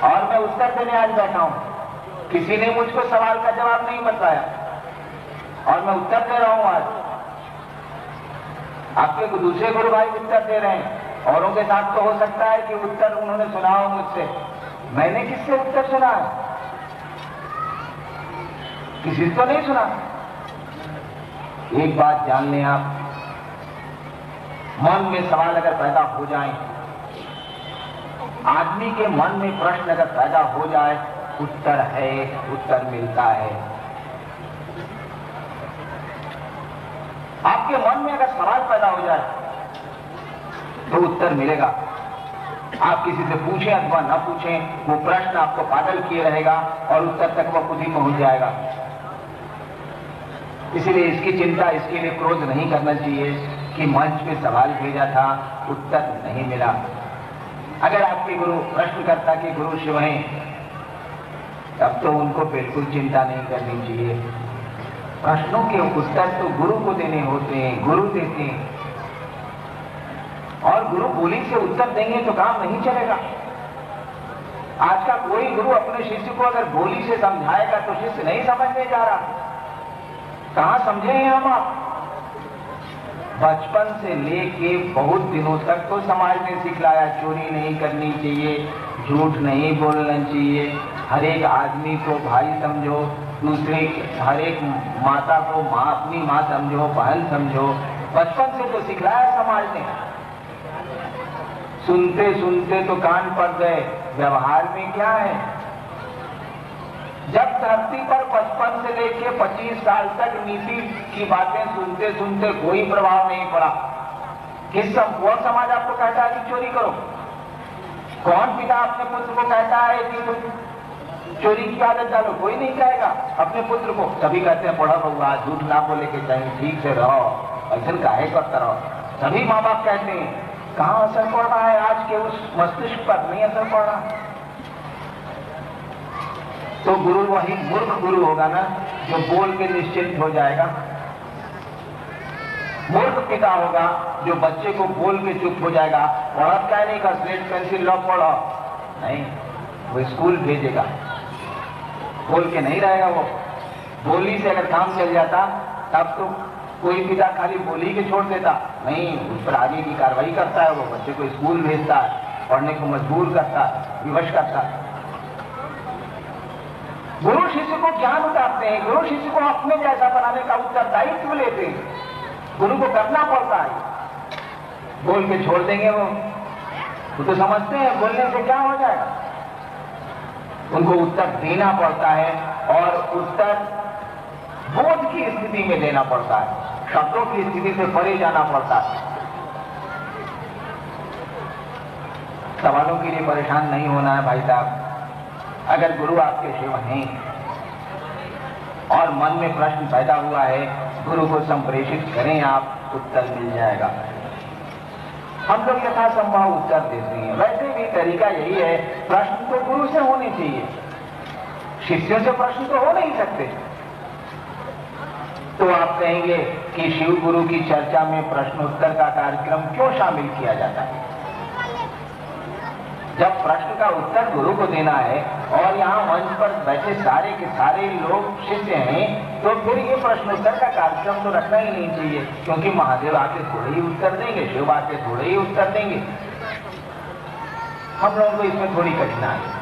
और मैं उत्तर देने आज बैठा हूं, किसी ने मुझको सवाल का जवाब नहीं बताया और मैं उत्तर दे रहा हूं। आज आपके दूसरे गुरु भाई उत्तर दे रहे हैं, औरों के साथ तो हो सकता है कि उत्तर उन्होंने सुना हो मुझसे, मैंने किससे उत्तर सुना है? किसी से तो नहीं सुना। एक बात जान लें आप, मन में सवाल अगर पैदा हो जाए, आदमी के मन में प्रश्न अगर पैदा हो जाए, उत्तर है, उत्तर मिलता है। आपके मन में अगर सवाल पैदा हो जाए तो उत्तर मिलेगा। आप किसी से पूछें अथवा न पूछें, वो प्रश्न आपको पागल किए रहेगा और उत्तर तक वो खुद ही पहुंच जाएगा। इसलिए इसकी चिंता, इसके लिए क्रोध नहीं करना चाहिए कि मंच पे सवाल भेजा था, उत्तर नहीं मिला। अगर आपके गुरु प्रश्नकर्ता के गुरु शिव हैं, तब तो उनको बिल्कुल चिंता नहीं करनी चाहिए। प्रश्नों के उत्तर तो गुरु को देने होते हैं, गुरु देते हैं, और गुरु बोली से उत्तर देंगे तो काम नहीं चलेगा। आज का कोई गुरु अपने शिष्य को अगर बोली से समझाएगा तो शिष्य नहीं समझने जा रहा। कहां समझे हैं हम आप? बचपन से लेके बहुत दिनों तक तो समाज ने सिखलाया, चोरी नहीं करनी चाहिए, झूठ नहीं बोलना चाहिए, हर एक आदमी को भाई समझो, दूसरे हर एक माता को माँ, अपनी माँ समझो, बहन समझो। बचपन से तो सिखलाया समाज ने। सुनते सुनते तो कान पड़ गए, व्यवहार में क्या है? जब धरती पर बचपन से लेके 25 साल तक नीति की बातें सुनते सुनते कोई प्रभाव नहीं पड़ा, कौन समाज आपको कहता है कि चोरी करो? कौन पिता अपने पुत्र को कहता है कि तुम चोरी की आदत डालो? कोई नहीं कहेगा अपने पुत्र को। सभी कहते हैं पढ़ो बउआ, झूठ ना बोले के चाहिए, ठीक से रहो, ऐसा काहे करता रहो। सभी माँ बाप कहते हैं। कहां असर पड़ रहा है? आज के उस मस्तिष्क पर नहीं असर पड़ रहा। तो गुरु वही मूर्ख गुरु होगा ना, जो बोल के निश्चिंत हो जाएगा। मूर्ख पिता होगा जो बच्चे को बोल के चुप हो जाएगा। और अब क्या नहीं कर, स्लेट पेंसिल लो पढ़ो, नहीं, वो स्कूल भेजेगा, बोल के नहीं रहेगा। वो बोली से अगर काम चल जाता तब तो कोई पिता खाली बोली के छोड़ देता, नहीं, उस पर आगे की कार्रवाई करता है। वो बच्चे को स्कूल भेजता है, पढ़ने को मजबूर करता है, विवश करता है। गुरु शिष्य को ज्ञान उतारते हैं, गुरु शिष्य को अपने जैसा बनाने का उत्तरदायित्व लेते हैं। गुरु को करना पड़ता है। बोल के छोड़ देंगे वो तो समझते हैं बोलने से क्या हो जाएगा। उनको उत्तर देना पड़ता है और उत्तर बोध की स्थिति में देना पड़ता है, शब्दों की स्थिति से परे जाना पड़ता है। सवालों के लिए परेशान नहीं होना है भाई साहब। अगर गुरु आपके शिव हैं और मन में प्रश्न पैदा हुआ है, गुरु को संप्रेषित करें, आप उत्तर मिल जाएगा। हम लोग यथासंभव उत्तर देते हैं। वैसे भी तरीका यही है, प्रश्न तो गुरु से होने चाहिए, शिष्यों से प्रश्न तो हो नहीं सकते। तो आप कहेंगे कि शिव गुरु की चर्चा में प्रश्नोत्तर का कार्यक्रम क्यों शामिल किया जाता है? जब प्रश्न का उत्तर गुरु को देना है और यहाँ मंच पर बैठे सारे के सारे लोग शिष्य हैं, तो फिर ये प्रश्नोत्तर का कार्यक्रम तो रखना ही नहीं चाहिए, क्योंकि महादेव आके थोड़े ही उत्तर देंगे, शिव आके थोड़े ही उत्तर देंगे। हम लोगों को इसमें थोड़ी कठिनाई है।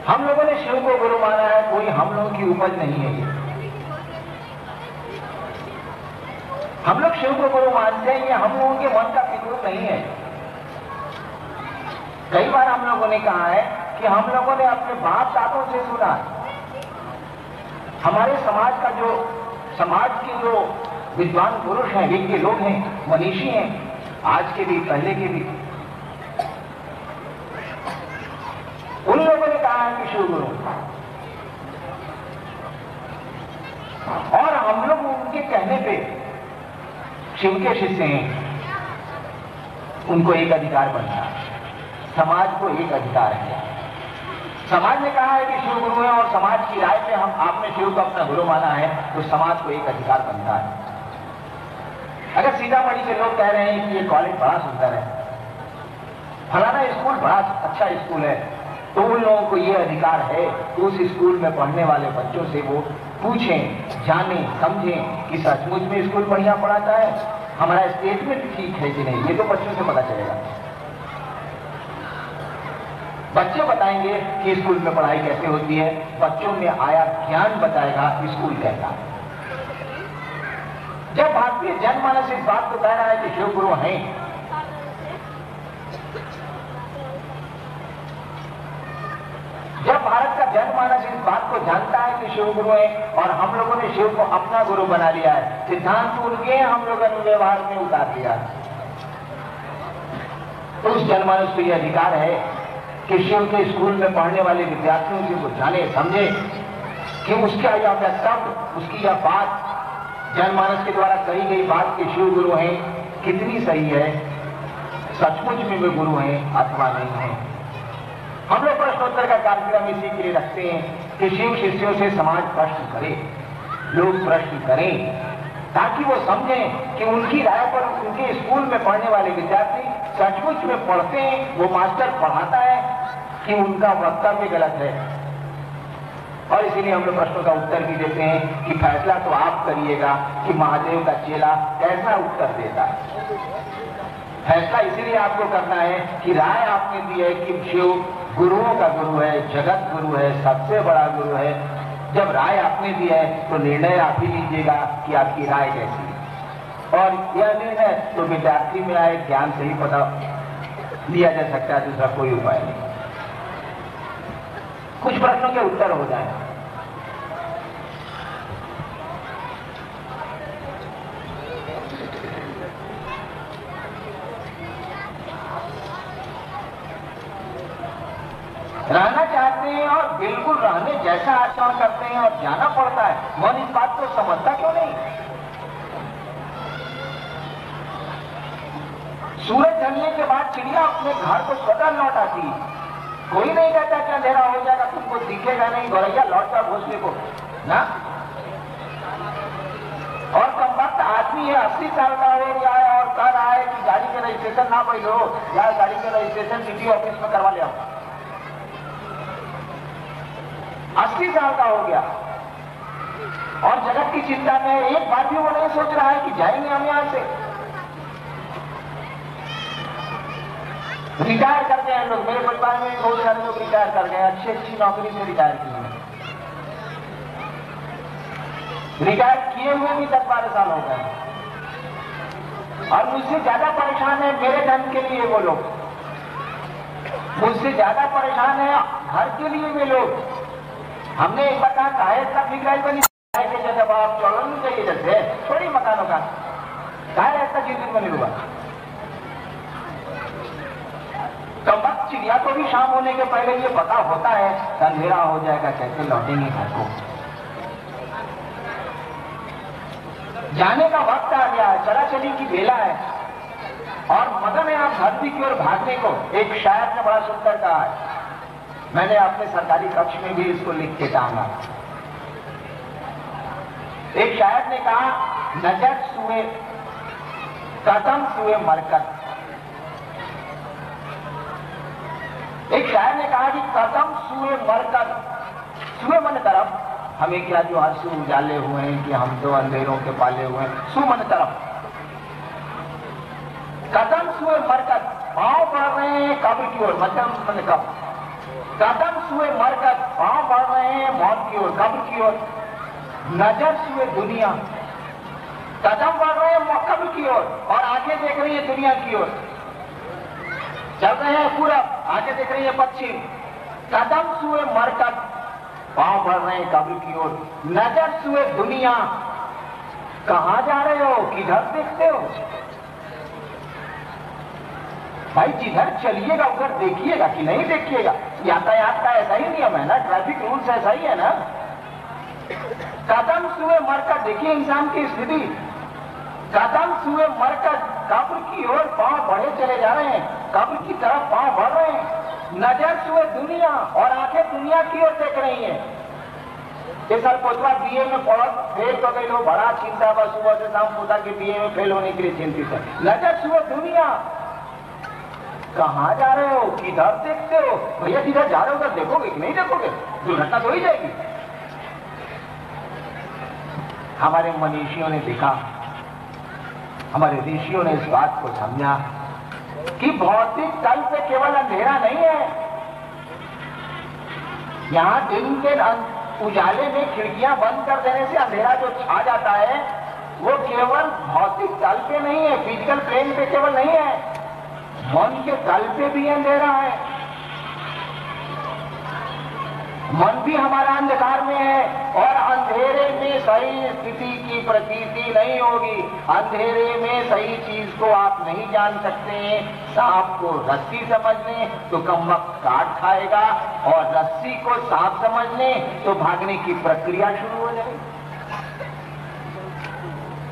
हम लोगों ने शिव को गुरु माना है, कोई हम लोगों की उपज नहीं है ये। हम लोग शिव को गुरु मानते हैं, ये हम लोगों के मन का फिक्र नहीं है। कई बार हम लोगों ने कहा है कि हम लोगों ने अपने बाप दादों से सुना, हमारे समाज के जो विद्वान पुरुष हैं, विज्ञ लोग हैं, मनीषी हैं, आज के भी पहले के भी, उन लोगों ने कहा है कि शिव गुरु, और हम लोग उनके कहने पे शिव के शिष्य हैं, उनको एक अधिकार बनता है। समाज को एक अधिकार है। समाज ने कहा है कि शिव गुरु है और समाज की राय पे आपने शिव को अपना गुरु माना है, तो समाज को एक अधिकार बनता है। अगर सीतामढ़ी के लोग कह रहे हैं कि ये कॉलेज बड़ा सुंदर है, फलाना स्कूल बड़ा अच्छा स्कूल है, तो उन लोगों को ये अधिकार है कि उस स्कूल में पढ़ने वाले बच्चों से वो पूछें, जानें, समझें कि सचमुच में स्कूल बढ़िया पढ़ाता है, हमारा स्टेटमेंट ठीक है कि नहीं, ये तो बच्चों से पता चलेगा। बच्चे बताएंगे कि स्कूल में पढ़ाई कैसे होती है, बच्चों में आया ज्ञान बताएगा स्कूल कैसा है। जब भारतीय जनमानस इस बात को कह रहा है कि शिव गुरु हैं, जब भारत का जनमानस इस बात को जानता है कि शिव गुरु है और हम लोगों ने शिव को अपना गुरु बना लिया है, सिद्धांत उनके हम लोगों ने व्यवहार में उतार दिया, तो उस जनमानस को यह अधिकार है कि शिव के स्कूल में पढ़ने वाले विद्यार्थियों से वो जाने समझे कि उसका यह वक्तव्य, उसकी यह बात, जनमानस के द्वारा कही गई बात के शिव गुरु हैं कितनी सही है, सचमुच में वे गुरु हैं अथवा नहीं है। हम लोग प्रश्नोत्तर का कार्यक्रम इसी के लिए रखते हैं कि शिव शिष्यों से समाज प्रश्न करे, लोग प्रश्न करें, ताकि वो समझें कि उनकी राय पर उनके स्कूल में पढ़ने वाले विद्यार्थी सचमुच में पढ़ते हैं, वो मास्टर पढ़ाता है कि उनका वक्तव्य गलत है। और इसीलिए हम लोग प्रश्नों का उत्तर भी देते हैं कि फैसला तो आप करिएगा कि महादेव का चेला कैसा उत्तर देता है। फैसला इसीलिए आपको करना है कि राय आपने दी है कि शिव गुरुओं का गुरु है, जगत गुरु है, सबसे बड़ा गुरु है। जब राय आपने दी है तो निर्णय आप ही लीजिएगा कि आपकी राय कैसी है, और यह निर्णय तो विद्यार्थी में आए ज्ञान से ही पता लिया जा सकता है, दूसरा कोई उपाय नहीं। कुछ प्रश्नों के उत्तर हो जाए। रहना चाहते हैं और बिल्कुल रहने जैसा आचरण करते हैं और जाना पड़ता है, मन इस बात को समझता क्यों नहीं? सूरज ढलने के बाद चिड़िया अपने घर को स्वतः लौट आती है, कोई नहीं कहता कि अंधेरा हो जाएगा, तुमको दिखेगा नहीं, गौरैया लौटता घोंसले को ना। और कम वक्त आदमी है 80 साल का हो गया है और कह रहा है कि गाड़ी के रजिस्ट्रेशन ना बैठो, या गाड़ी के रजिस्ट्रेशन सिटी ऑफिस में करवा ले आओ। 80 साल का हो गया और जगत की चिंता में एक बार भी वो नहीं सोच रहा है कि जाएंगे हम यहां से। रिटायर कर गए हैं लोग, मेरे परिवार में बहुत सारे लोग रिटायर कर गए, अच्छी नौकरी से रिटायर किए हैं। रिटायर किए हुए भी 10-12 साल हो गए। और मुझसे ज्यादा परेशान है मेरे धन के लिए वो लोग, मुझसे ज्यादा परेशान है घर के लिए वे लोग। हमने एक बार कहा काहे इतना बिगड़ाई बनी के जैसे आप चौड़न नहीं चाहिए जैसे थोड़ी मकानों का काहे ऐसा जीवन बने हुआ। तो वक्त चिड़िया को भी शाम होने के पहले ये पता होता है अंधेरा हो जाएगा, कैसे लौटेंगे घर को। जाने का वक्त आ गया है, चलाचली की बेला है और मगन है आप धरती की ओर भागने को। एक शायर ने बड़ा सुंदर कहा है, मैंने अपने सरकारी कक्ष में भी इसको लिख के टांगा। एक शायर ने कहा नजर सुए कदम सुए मरकत। एक शायर ने कहा कि कदम सुए मरकत, सुए मन तरफ, हमें क्या जो आंसू उजाले हुए हैं कि हम तो अंधेरों के पाले हुए हैं, सु मन तरफ। कदम सुए मरकत, पांव बढ़ रहे हैं कब्र की ओर, मतलब मन कब। कदम सुए मरकत, पांव बढ़ रहे हैं मौत की ओर, कब्र की ओर। नजर सुए दुनिया, कदम बढ़ रहे हैं कब्र की ओर और आगे देख रही है दुनिया की ओर। चल रहे हैं पूरब, आगे देख रही है पश्चिम। कदम सुए मरकत, पांव बढ़ रहे हैं कब्र की ओर। नजर सुए दुनिया, कहां जा रहे हो, किधर देखते हो। भाई जिधर चलिएगा उधर देखिएगा कि नहीं देखिएगा। यातायात का ऐसा ही नियम है ना, ट्रैफिक रूल्स ऐसा ही है ना। कदम सुए मरकत, देखिए इंसान की स्थिति। कदम सुए मरकत, कब्र की ओर पांव बढ़े चले जा रहे हैं, कब्र की तरफ पांव बढ़ रहे हैं। नजर सुए दुनिया और आंखें दुनिया की ओर देख रही हैं। इस साल पोतवा बीए में फेल तो गई हो, बड़ा चिंता बस सुबह से शाम पोता के बीए में फेल होने के लिए चिंतित है। नजर सुए दुनिया, कहां जा रहे हो, किधर देखते हो। भैया किधर जा रहे हो उधर देखोगे कि नहीं देखोगे, दुर्घटना तो ही जाएगी। हमारे मनीषियों ने देखा, हमारे ऋषियों ने इस बात को समझा कि भौतिक तल पे केवल अंधेरा नहीं है। यहां दिन के उजाले में खिड़कियां बंद कर देने से अंधेरा जो छा जाता है वो केवल भौतिक तल पे नहीं है, फिजिकल प्लेन पे केवल नहीं है, मन के तल पे भी अंधेरा है। मन भी हमारा अंधकार में है और अंधेरे में सही स्थिति की प्रतीति नहीं होगी। अंधेरे में सही चीज को आप नहीं जान सकते हैं। सांप को रस्सी समझ लें तो कमबख्त काट खाएगा और रस्सी को सांप समझ लें तो भागने की प्रक्रिया शुरू हो जाएगी।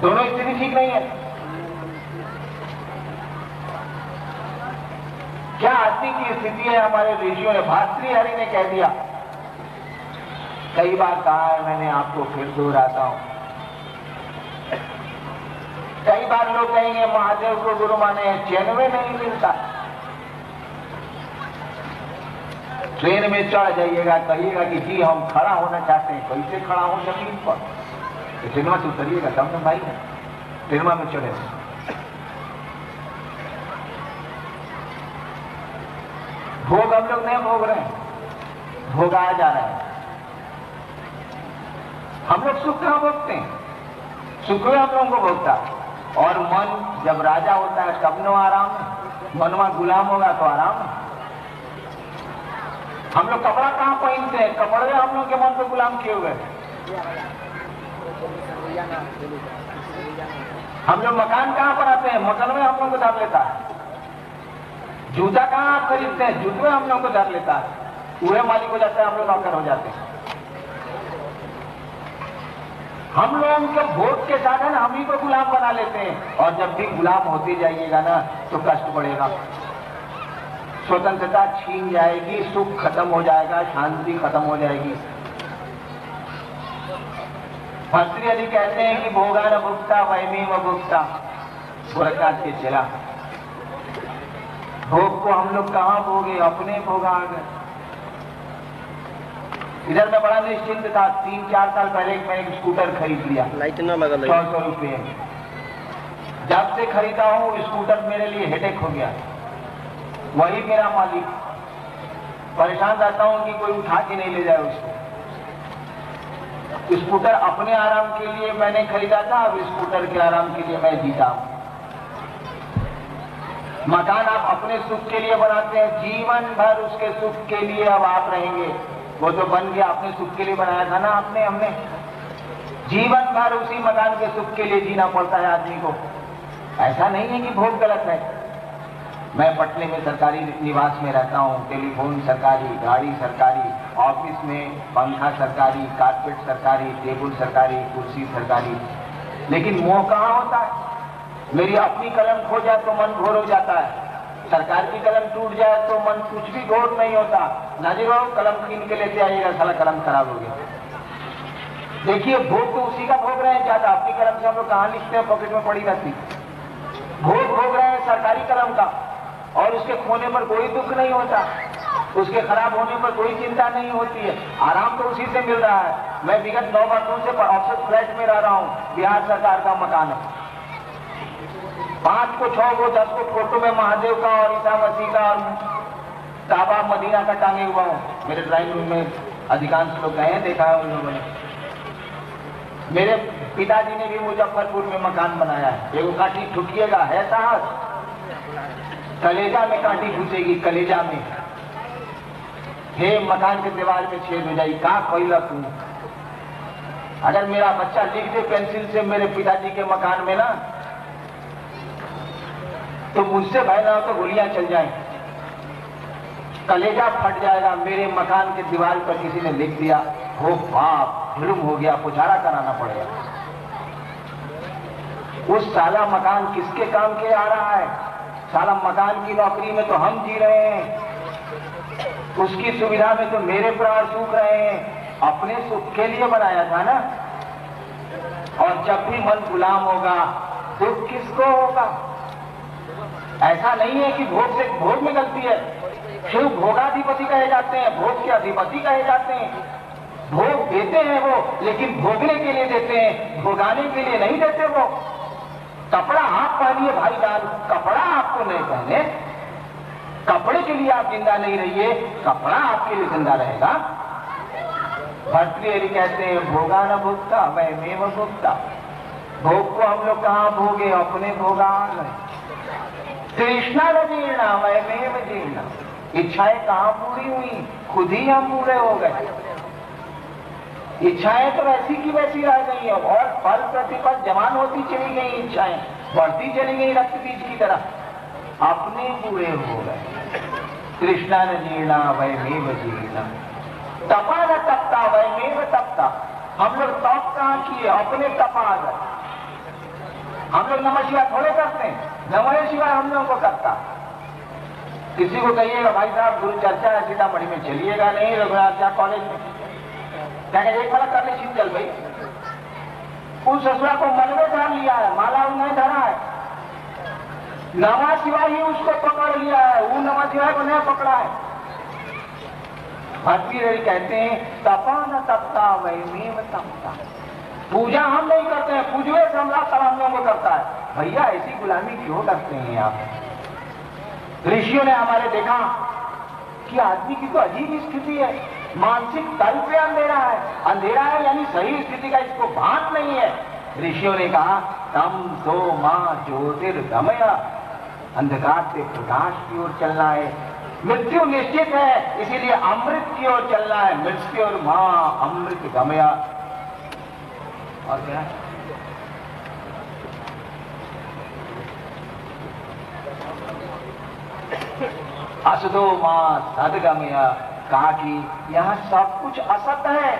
दोनों स्थिति ठीक नहीं है। क्या आदमी की स्थिति है हमारे ऋषियों ने, भातृ हरि ने कह दिया। कई बार कहा है मैंने, आपको फिर दोहराता हूं। कई बार लोग कहेंगे महादेव को गुरु माने, चैन में नहीं मिलता। ट्रेन में चढ़ जाइएगा, कहिएगा कि जी हम खड़ा होना चाहते हैं, कैसे खड़ा हो जमीन पर। तो ट्रेन से उतरिएगा तब ना भाई, ट्रेन में चढ़े। भोग हम लोग नहीं भोग रहे हैं, भोगा जा रहे हैं। हम लोग सुख कहां भोगते हैं, सुख में हम लोगों को भोगता। और मन जब राजा होता है तब नो आराम है, मनवा गुलाम होगा तो आराम है। हम लोग कपड़ा कहां पहनते हैं, कपड़े हम लोग के मन पे गुलाम किए हुए। हम लोग मकान कहां पर आते हैं, मकान में हम लोग को धर लेता है। जूता कहां आप खरीदते हैं, जूते हम लोग को धर लेता है। पूरे मालिक हो जाते हैं, हम लोग नौकर हो जाते हैं। हम लोगों के भोग के साधन हम ही को गुलाम बना लेते हैं। और जब भी गुलाम होते जाइएगा ना तो कष्ट बढ़ेगा, स्वतंत्रता छीन जाएगी, सुख खत्म हो जाएगा, शांति खत्म हो जाएगी। भर्तृहरि यदि कहते हैं कि भोगा न भुगता वैमी व भुगता, गोरखनाथ के चला। भोग को हम लोग कहां भोगे, अपने भोगा आ गए। इधर मैं बड़ा निश्चिंत था, 3-4 साल पहले मैं एक स्कूटर खरीद लिया 100 रुपये। जब से खरीदा हूं स्कूटर मेरे लिए हेडेक हो गया। वही मेरा मालिक, परेशान रहता हूं कि कोई उठा के नहीं ले जाए उसको। स्कूटर अपने आराम के लिए मैंने खरीदा था, अब स्कूटर के आराम के लिए मैं जीता हूं। मकान आप अपने सुख के लिए बनाते हैं, जीवन भर उसके सुख के लिए अब आप रहेंगे। वो तो बन गया, अपने सुख के लिए बनाया था ना आपने, हमने। जीवन भर उसी मकान के सुख के लिए जीना पड़ता है आदमी को। ऐसा नहीं है कि भोग गलत है। मैं पटने में सरकारी निवास में रहता हूँ, टेलीफोन सरकारी, गाड़ी सरकारी, ऑफिस में पंखा सरकारी, कारपेट सरकारी, टेबल सरकारी, कुर्सी सरकारी, लेकिन मोह कहाँ होता है? मेरी अपनी कलम खो जाए तो मन घोर हो जाता है, सरकार की कलम टूट जाए तो मन कुछ भी घोर नहीं होता। नाजिर बाबू कलम छीन के लेते आइएगा, साला कलम खराब हो गया। देखिए भोग तो उसी का भोग रहे हैं ज्यादा, अपनी कलम से हम लोग कहाँ लिखते हैं, पॉकेट में पड़ी रहती। भोग रहे हैं सरकारी कलम का, और उसके खोने पर कोई दुख नहीं होता, उसके खराब होने पर कोई चिंता नहीं होती है, आराम तो उसी से मिल रहा है। मैं विगत 9 वर्षों से ऑफिस फ्लैट में रह रहा हूँ, बिहार सरकार का मकान है। 5 को 6 को 10 को फोटो में महादेव का और ईसा मसीह का और काबा मदीना का टांगे हुआ हूँ। मेरे ड्राइंग रूम में अधिकांश लोग गए हैं, देखा है उन लोगों ने। मेरे पिताजी ने भी मुजफ्फरपुर में मकान बनाया है। एगो काठी ठुकिएगा है साहब, कलेजा में काठी घुसेगी, कलेजा में। हे मकान के दीवार में छेद हो जाएगी, कहा कोई तू। अगर मेरा बच्चा लिख दे पेंसिल से मेरे पिताजी के मकान में ना, तो मुझसे भय ना हो तो गोलियां चल जाएं, कलेजा फट जाएगा। मेरे मकान के दीवार पर किसी ने लिख दिया, हो बाप जुर्म हो गया, पुजारा कराना पड़ेगा। उस साला मकान किसके काम के आ रहा है? साला मकान की नौकरी में तो हम जी रहे हैं, उसकी सुविधा में तो मेरे प्राण सूख रहे हैं। अपने सुख के लिए बनाया था ना। और जब भी मन गुलाम होगा दुख किसको होगा? ऐसा नहीं है कि भोग से भोग में गलती है। शिव भोगाधिपति कहे जाते हैं, भोग के अधिपति कहे जाते हैं। भोग देते हैं वो, लेकिन भोगने के लिए देते हैं, भोगाने के लिए नहीं देते वो। कपड़ा आप पहनिए भाई जान, कपड़ा आपको नहीं पहने, कपड़े के लिए आप जिंदा नहीं रहिए, कपड़ा आपके लिए जिंदा रहेगा। भर्तृहरि कहते हैं भोगा न भोगता वैमेव भोगता। भोग को हम लोग कहाँ भोगे? अपने भोगा तृष्णा न जीर्णा वैमेव जीर्णा। इच्छाएं कहाँ पूरी हुई? खुद ही हम पूरे हो गए। इच्छाएं तो वैसी की वैसी रह गई है, और फल प्रतिफल जवान होती चली गई, इच्छाएं बढ़ती चली गई रक्त बीज की तरह, अपने पूरे हो गए। तृष्णा न जीर्णा वैमेव जीर्णा। तपा न तपता वैमेव तपता। हम लोग तप कहाँ किए? अपने तपा गए। हम लोग नमः शिवाय थोड़े करते हैं, नमः शिवाय हम लोगों को करता। किसी को कहिएगा भाई साहब गुरु चर्चा है सीतामढ़ी में, चलिएगा नहीं रघुनाथ कॉलेज में, क्या एक वाला कर ले चल भाई। उस ससुरा को मन में धर लिया है, माला नहीं धरा है, नमः शिवाय ही उसको पकड़ लिया है, वो नमः शिवाय को नहीं पकड़ा है। भर्तृहरि कहते हैं तपा न तपता वैमेव तपता। पूजा हम नहीं करते हैं, पूजवे से हमला सब हम लोगों को करता है। भैया ऐसी गुलामी क्यों करते हैं आप? ऋषियों ने हमारे देखा कि आदमी की तो अजीब स्थिति है, मानसिक तल पे अंधेरा है। अंधेरा है यानी सही स्थिति का इसको भान नहीं है। ऋषियों ने कहा तम सो मां ज्योतिर्गमय, अंधकार से प्रकाश की ओर चलना है। मृत्यु निश्चित है, इसीलिए अमृत की ओर चलना है। मृत्यु और मां अमृत गमया। और क्या है? असदो मां सदगमया। कहा कि यहाँ सब कुछ असत है,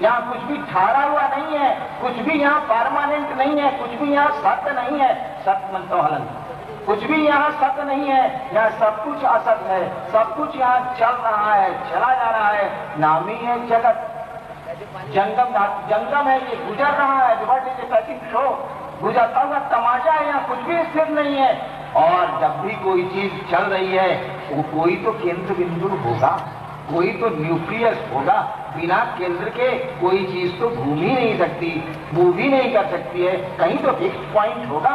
यहाँ कुछ भी ठहरा हुआ नहीं है, कुछ भी यहाँ परमानेंट नहीं है, कुछ भी यहाँ सत्य नहीं है। सत्य मन तो हलन, कुछ भी यहाँ सत्य नहीं है, यहाँ सब कुछ असत है। सब कुछ यहाँ चल रहा है, चला जा रहा है। नाम ही है जगत। जंगम है, ये गुजर रहा है। शो गुजरता हुआ तमाशा है, यहाँ कुछ भी स्थिर नहीं है। और जब भी कोई चीज चल रही है वो कोई तो केंद्र बिंदु होगा, कोई तो न्यूक्लियस होगा। बिना केंद्र के कोई चीज तो घूम ही नहीं सकती, मूव भी नहीं कर सकती है, कहीं तो फिक्स पॉइंट होगा।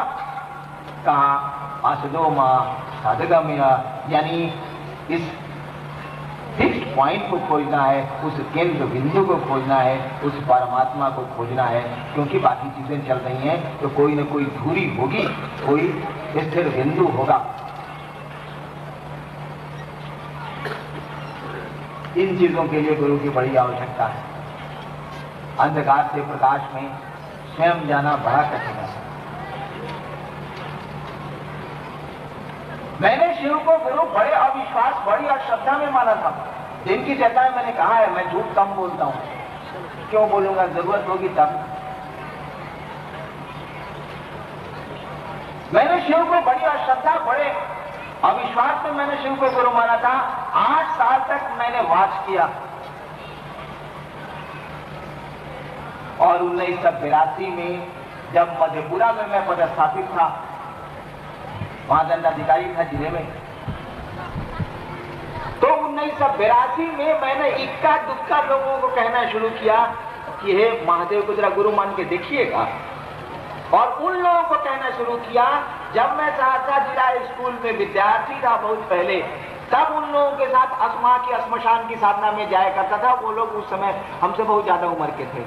कहा असदो मां सदगमया, यानी इस फिक्स पॉइंट को खोजना है, उस केंद्र बिंदु को खोजना है, उस परमात्मा को खोजना है। क्योंकि बाकी चीजें चल रही हैं तो कोई न कोई धुरी होगी, कोई स्थिर बिंदु होगा। इन चीजों के लिए गुरु की बड़ी आवश्यकता है। अंधकार से प्रकाश में स्वयं जाना बड़ा कठिन है। मैंने शिव को गुरु बड़े अविश्वास, बड़ी अश्रद्धा में माना था, जिनकी चर्चा में मैंने कहा है मैं झूठ कम बोलता हूं, क्यों बोलूंगा, जरूरत होगी तब। मैंने शिव को बड़ी अश्रद्धा, बड़े अविश्वास में मैंने शिव को गुरु माना था। 8 साल तक मैंने वाच किया और 1982 में जब मधेपुरा में मैं पदस्थापित था, वहां दंडाधिकारी था जिले में, तो 1982 में मैंने इक्का दुक्का लोगों को कहना शुरू किया कि हे महादेव को जरा गुरु मान के देखिएगा। और उन लोगों को कहना शुरू किया, जब मैं सहरसा जिला स्कूल में विद्यार्थी था बहुत पहले, तब उन लोगों के साथ वहां की श्मशान की साधना में जाया करता था। वो लोग उस समय हमसे बहुत ज्यादा उम्र के थे,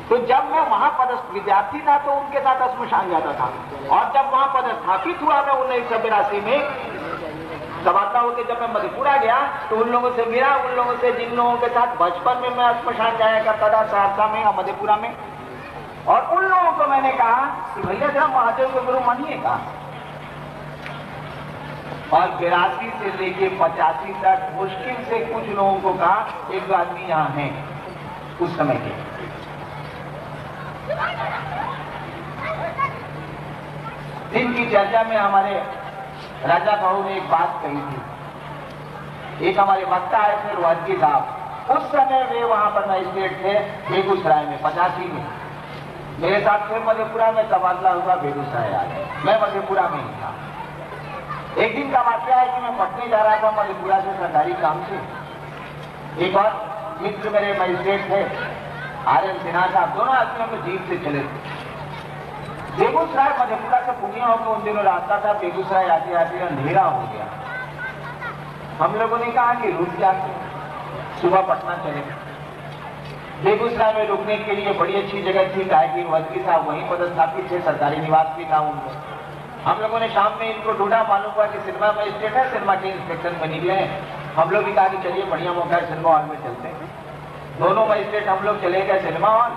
तो जब मैं वहां पदस्थ विद्यार्थी था तो उनके साथ श्मशान जाता था। और जब वहां पदस्थापित हुआ मैं 1982 में, तबादला होकर जब मैं मधेपुरा गया तो उन लोगों से मिला, उन लोगों से जिन लोगों के साथ बचपन में मैं श्मशान जाया करता था सहरसा में या मधेपुरा में, और उन लोगों को मैंने कहा कि भैया जरा महादेव को गुरु मानिएगा। और 82 से लेके 85 तक मुश्किल से कुछ लोगों को कहा, एक दो आदमी यहाँ हैं उस समय के। दिन की चर्चा में हमारे राजा बहू ने एक बात कही थी। एक हमारे वक्ता आए थे रोहतगी साहब, उस समय वे वहां पर मजिस्ट्रेट थे बेगूसराय में 85 में। मेरे साथ फिर मधेपुरा में तबादला हुआ, बेगूसराय आ गए, मैं मधेपुरा में ही था। एक दिन का वाक्य है कि मैं पटने जा रहा था मधेपुरा से सरकारी काम से। एक और मित्र मेरे मजिस्ट्रेट थे आर्यन सिन्हा साहब, दोनों आदमी हम जीप से चले थे। बेगूसराय मधेपुरा से पूर्णिया होकर उन दिनों रास्ता था, बेगूसराय आते आते अंधेरा हो गया। हम लोगों ने कहा कि रुक जाते, सुबह पटना चले। बेगूसराय में रुकने के लिए बड़ी अच्छी जगह थी, गायकी रोहतगी साहब वहीं पदस्थापित थे, सरकारी निवास भी था उनको। हम लोगों ने शाम में इनको ढूंढा, मालूम हुआ कि सिनेमा मजिस्ट्रेट है, सिनेमा के इंस्पेक्टर में निकले हैं। हम लोग भी कहा कि चलिए बढ़िया मौका है, सिनेमा हॉल में चलते हैं। दोनों मजिस्ट्रेट हम लोग चले गए सिनेमा हॉल,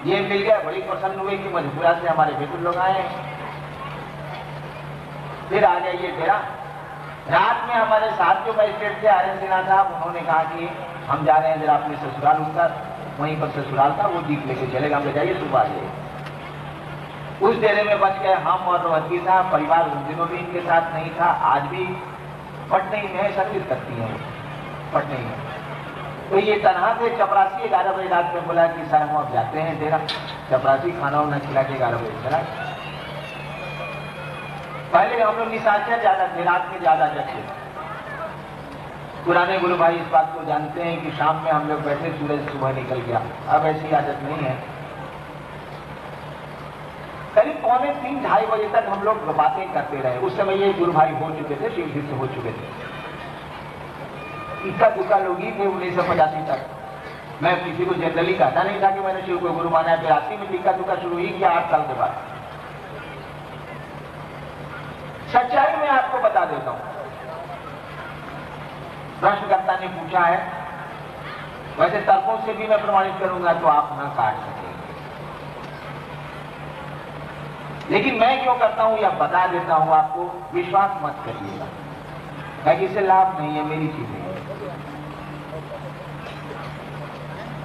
ये मिल गया, बड़ी प्रसन्न हुई कि मधेपुरा से हमारे बिल्कुल लोग आए हैं। फिर आ गया ये डेरा। रात में हमारे साथ जो मजिस्ट्रेट थे आर्यन सिन्हा साहब, उन्होंने कहा कि हम जा रहे हैं जरा अपने ससुराल, उनका वहीं पर ससुराल था, वो जीप लेके चलेगा, हम ले जाइए सुबह आ जाइए। उस डेरे में बच गए हम और रोहतगी साहब। परिवार उन दिनों भी इनके साथ नहीं था, आज भी पटने में सर्विस करती है पटने में। तो ये तनहा थे। चपरासी 11 बजे रात में बोला कि सर हम अब जाते हैं डेरा। चपरासी खाना वाना खिला के 11 बजे चला। पहले हम लोग निशाचर ज्यादा थे, रात में ज्यादा जगते। पुराने गुरु भाई इस बात को जानते हैं कि शाम में हम लोग बैठे, सूरज सुबह निकल गया। अब ऐसी आदत नहीं है। करीब 2:45-2:30 बजे तक हम लोग बातें करते रहे। उस समय ये गुरु भाई हो चुके थे, शिव से हो चुके थे। इक्का दुक्का लोग ही थे 1985 तक। मैं किसी को जनरली कहता नहीं था कि मैंने शिव को गुरु माना है। 82 में इक्का दुक्का शुरू ही किया, 8 साल के बाद। सच्चाई में आपको बता देता हूं। प्रश्नकर्ता ने पूछा है, वैसे तर्कों से भी मैं प्रमाणित करूंगा तो आप न काट सकेंगे, लेकिन मैं क्यों करता हूं या बता देता हूं आपको, विश्वास मत करिएगा, ताकि इससे लाभ नहीं है, मेरी चीजें।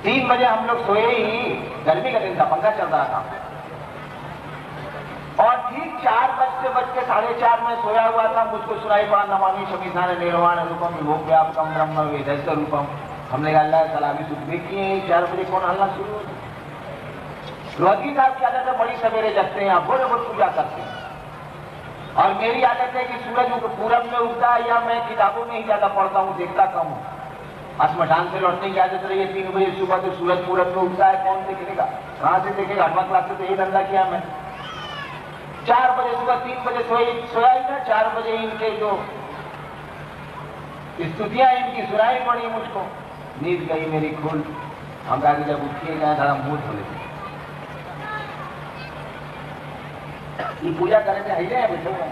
3 बजे हम लोग सोए ही, गर्मी का दिन था, पंखा चल रहा था, और ठीक 4 बजते 4:30 में सोया हुआ था। मुझको सुनाई पड़ा नमामि शमीशान निर्वाण रूपम विभोग व्यापकम ब्रह्म वेदस्य रूपम। हमने कहा अल्लाह सलामी सुख देखिए 4 बजे कौन हल्ला शुरू हो। रोहतगी साहब की आदत है, बड़ी सवेरे जगते हैं, आप बोले बोल पूजा करते हैं। और मेरी आदत है कि सूरज पूरब में उगता है, या मैं किताबों में ही ज्यादा पढ़ता हूँ, देखता कम हूँ। श्मशान से लौटने की आदत रही है 3 बजे सुबह, तो सूरज पूरब में उगता है, कौन देखेगा, कहां से देखेगा। 8वां क्लास से तो यही धंधा किया मैं। 4 बजे सुबह, 3 बजे सोया ही था। 4 बजे इनके जो स्तुतियां इनकी सुनाई पड़ी, मुझको नींद गई मेरी खुल। हम कहा कि जब उठिए गए थोड़ा मुंह धो लेते। ये पूजा कर रहे थे, हिले हैं बैठे हुए,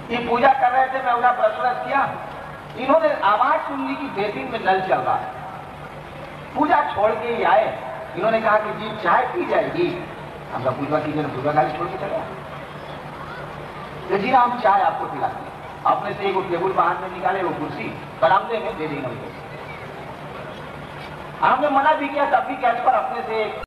ये पूजा कर रहे थे। मैं उन्हें ब्रश किया, इन्होंने आवाज सुन ली कि बेसिन में नल चल रहा है, पूजा छोड़ के ही आए। इन्होंने कहा कि जी चाय पी जाएगी। हमने पूजा की, पूजा गाली छोड़ के चले आए। तो जी हम चाय आपको पिलाते हैं। अपने से एक टेबुल बाहर में निकाले, वो कुर्सी बरामदे में दे देंगे। हमने मना भी किया, तब भी कैच पर अपने से